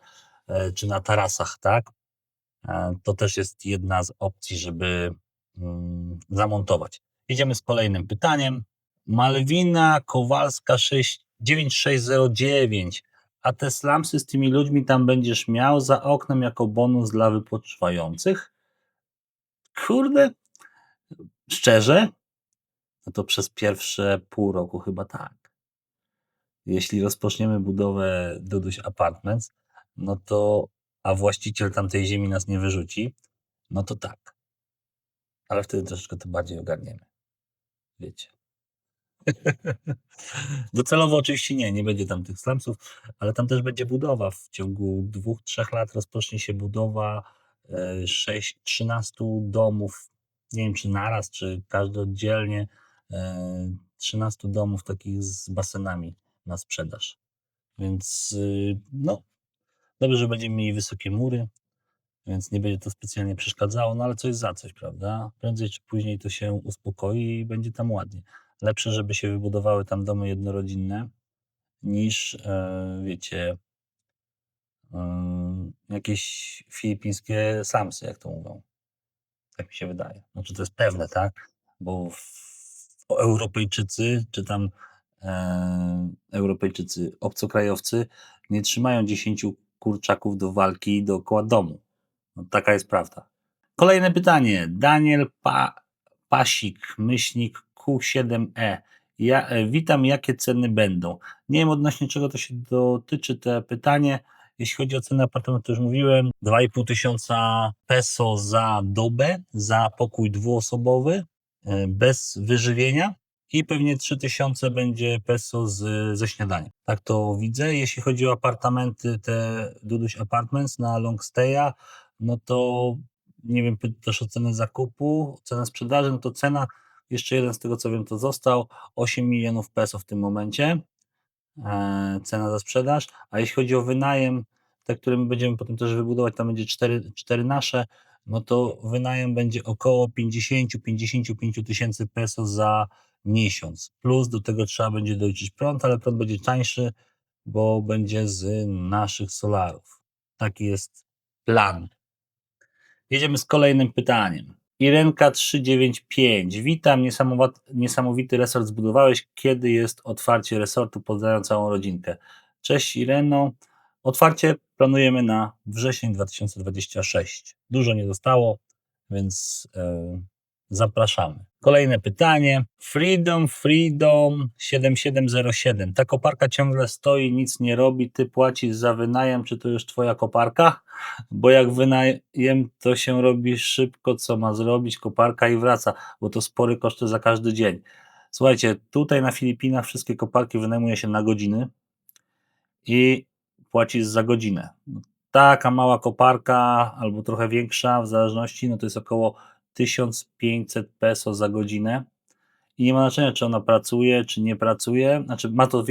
czy na tarasach, tak? To też jest jedna z opcji, żeby zamontować. Idziemy z kolejnym pytaniem. Malwina Kowalska 9609. A te slumsy z tymi ludźmi tam będziesz miał za oknem jako bonus dla wypoczywających? Kurde, szczerze? No to przez pierwsze pół roku chyba tak. Jeśli rozpoczniemy budowę Duduś Apartments, no to, a właściciel tamtej ziemi nas nie wyrzuci, no to tak. Ale wtedy troszeczkę to bardziej ogarniemy. Wiecie. Docelowo oczywiście nie będzie tam tych slumsów, ale tam też będzie budowa. W ciągu 2-3 lat rozpocznie się budowa 13 domów, nie wiem czy naraz, czy każdy oddzielnie, 13 domów takich z basenami na sprzedaż. Więc no, dobrze, że będziemy mieli wysokie mury, więc nie będzie to specjalnie przeszkadzało, no ale coś za coś, prawda? Prędzej czy później to się uspokoi i będzie tam ładnie. Lepsze, żeby się wybudowały tam domy jednorodzinne, niż wiecie, jakieś filipińskie slumsy, jak to mówią. Tak mi się wydaje. Znaczy to jest pewne, tak? Bo Europejczycy, czy tam Europejczycy, obcokrajowcy nie trzymają 10 kurczaków do walki dookoła domu. No, taka jest prawda. Kolejne pytanie. Daniel Pasik, myślnik Q7E. Witam, jakie ceny będą? Nie wiem odnośnie czego to się dotyczy te pytanie. Jeśli chodzi o cenę apartamentu, to już mówiłem, 2,5 tysiąca peso za dobę, za pokój dwuosobowy, bez wyżywienia i pewnie 3000 będzie peso ze śniadaniem. Tak to widzę. Jeśli chodzi o apartamenty, te Duduś Apartments na long staya, no to nie wiem, też o cenę zakupu, cenę sprzedaży, no to cena, jeszcze jeden z tego co wiem to został, 8 milionów peso w tym momencie, cena za sprzedaż, a jeśli chodzi o wynajem, te, które my będziemy potem też wybudować, tam będzie 4 nasze, no to wynajem będzie około 50-55 tysięcy peso za miesiąc, plus do tego trzeba będzie doliczyć prąd, ale prąd będzie tańszy, bo będzie z naszych solarów. Taki jest plan. Jedziemy z kolejnym pytaniem. Irenka 395. Witam, niesamowity resort zbudowałeś. Kiedy jest otwarcie resortu? Pozdrawiam całą rodzinkę. Cześć Ireno. Otwarcie planujemy na wrzesień 2026. Dużo nie zostało, więc zapraszamy. Kolejne pytanie. Freedom 7707. Ta koparka ciągle stoi, nic nie robi. Ty płacisz za wynajem, czy to już twoja koparka? Bo jak wynajem, to się robi szybko, co ma zrobić koparka i wraca, bo to spory koszty za każdy dzień. Słuchajcie, tutaj na Filipinach wszystkie koparki wynajmuje się na godziny i płacisz za godzinę. Taka mała koparka, albo trochę większa, w zależności, no to jest około 1500 peso za godzinę. I nie ma znaczenia, czy ona pracuje, czy nie pracuje. Znaczy, ma to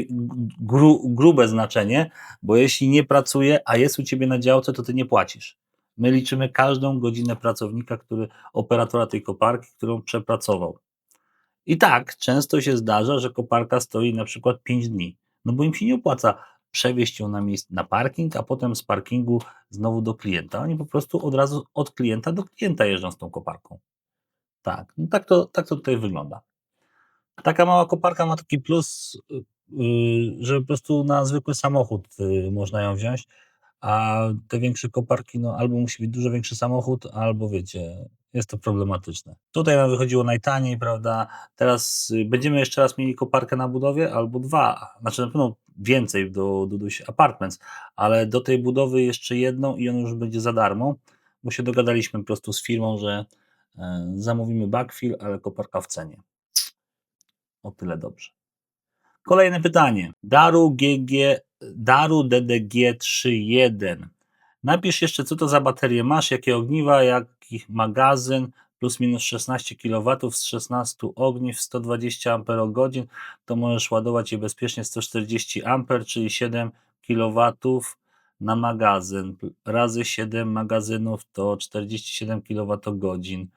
grube znaczenie, bo jeśli nie pracuje, a jest u ciebie na działce, to ty nie płacisz. My liczymy każdą godzinę pracownika, operatora tej koparki, którą przepracował. I tak, często się zdarza, że koparka stoi na przykład 5 dni. No bo im się nie opłaca przewieźć ją na parking, a potem z parkingu znowu do klienta. Oni po prostu od razu od klienta do klienta jeżdżą z tą koparką. Tak, no tak to tutaj wygląda. Taka mała koparka ma taki plus, że po prostu na zwykły samochód można ją wziąć, a te większe koparki, no albo musi być dużo większy samochód, albo wiecie, jest to problematyczne. Tutaj nam wychodziło najtaniej, prawda? Teraz będziemy jeszcze raz mieli koparkę na budowie, albo dwa, znaczy na pewno więcej do Duduś Apartments, ale do tej budowy jeszcze jedną i on już będzie za darmo, bo się dogadaliśmy po prostu z firmą, że zamówimy backfill, ale koparka w cenie. o tyle dobrze. Kolejne pytanie. Daru DDG31. Napisz jeszcze, co to za baterie masz, jakie ogniwa, jaki magazyn, plus minus 16 kW z 16 ogniw, 120 Ah, to możesz ładować je bezpiecznie 140 A, czyli 7 kW na magazyn. Razy 7 magazynów to 47 kWh.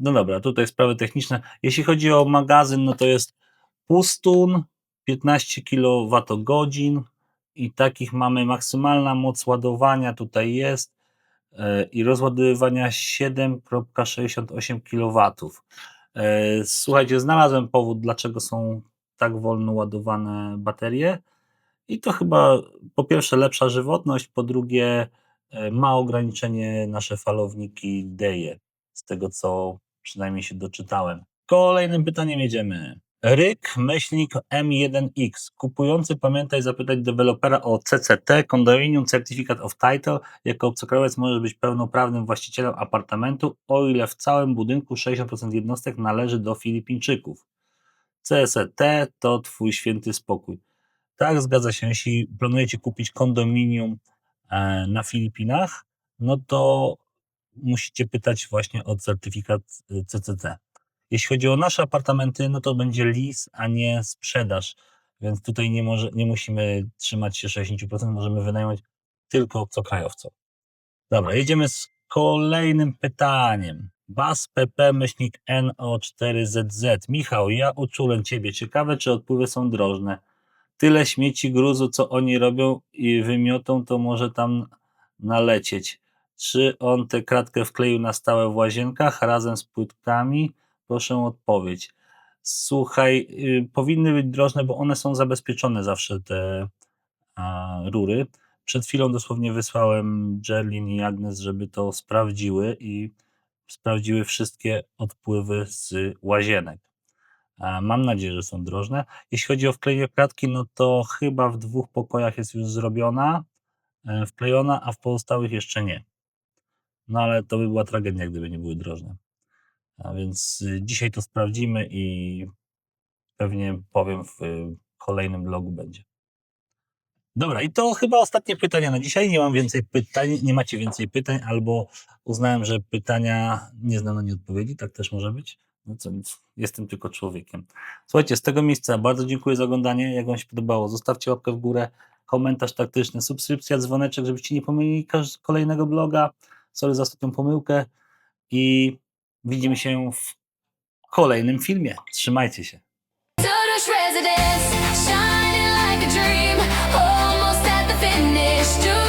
No dobra, tutaj sprawy techniczne. Jeśli chodzi o magazyn, no to jest Pustun 15 kWh i takich mamy maksymalna moc ładowania tutaj jest i rozładowywania 7,68 kW. Słuchajcie, znalazłem powód, dlaczego są tak wolno ładowane baterie i to chyba po pierwsze lepsza żywotność, po drugie ma ograniczenie nasze falowniki DEJE, z tego co przynajmniej się doczytałem. Kolejnym pytaniem jedziemy. M1X. Kupujący pamiętaj zapytać dewelopera o CCT, Condominium Certificate of Title. Jako obcokrajowiec możesz być pełnoprawnym właścicielem apartamentu, o ile w całym budynku 60% jednostek należy do Filipińczyków. CCT to twój święty spokój. Tak, zgadza się. Jeśli planujecie kupić kondominium na Filipinach, no to musicie pytać właśnie o certyfikat CCT. Jeśli chodzi o nasze apartamenty, no to będzie lease, a nie sprzedaż, więc tutaj nie musimy trzymać się 60%, możemy wynająć tylko obcokrajowcom. Dobra, jedziemy z kolejnym pytaniem. BAS PP NO4ZZ. Michał, ja uczulę Ciebie. Ciekawe, czy odpływy są drożne. Tyle śmieci, gruzu, co oni robią i wymiotą, to może tam nalecieć. Czy on tę kratkę wkleił na stałe w łazienkach razem z płytkami? Proszę o odpowiedź. Słuchaj, powinny być drożne, bo one są zabezpieczone zawsze, te rury. Przed chwilą dosłownie wysłałem Jerlin i Agnes, żeby to sprawdziły i sprawdziły wszystkie odpływy z łazienek. Mam nadzieję, że są drożne. Jeśli chodzi o wklejenie kratki, no to chyba w 2 pokojach jest już zrobiona, wklejona, a w pozostałych jeszcze nie. No ale to by była tragedia, gdyby nie były drożne. A więc dzisiaj to sprawdzimy i pewnie powiem w kolejnym vlogu będzie. Dobra, i to chyba ostatnie pytania na dzisiaj. Nie mam więcej pytań, nie macie więcej pytań, albo uznałem, że pytania nie znam na nie odpowiedzi, tak też może być. No co nic, jestem tylko człowiekiem. Słuchajcie, z tego miejsca bardzo dziękuję za oglądanie. Jak Wam się podobało, zostawcie łapkę w górę, komentarz taktyczny, subskrypcja, dzwoneczek, żebyście nie pomylili kolejnego vloga. Sorry za ostatnią pomyłkę i widzimy się w kolejnym filmie. Trzymajcie się. Dudush residence, shining like a dream, almost at the finish.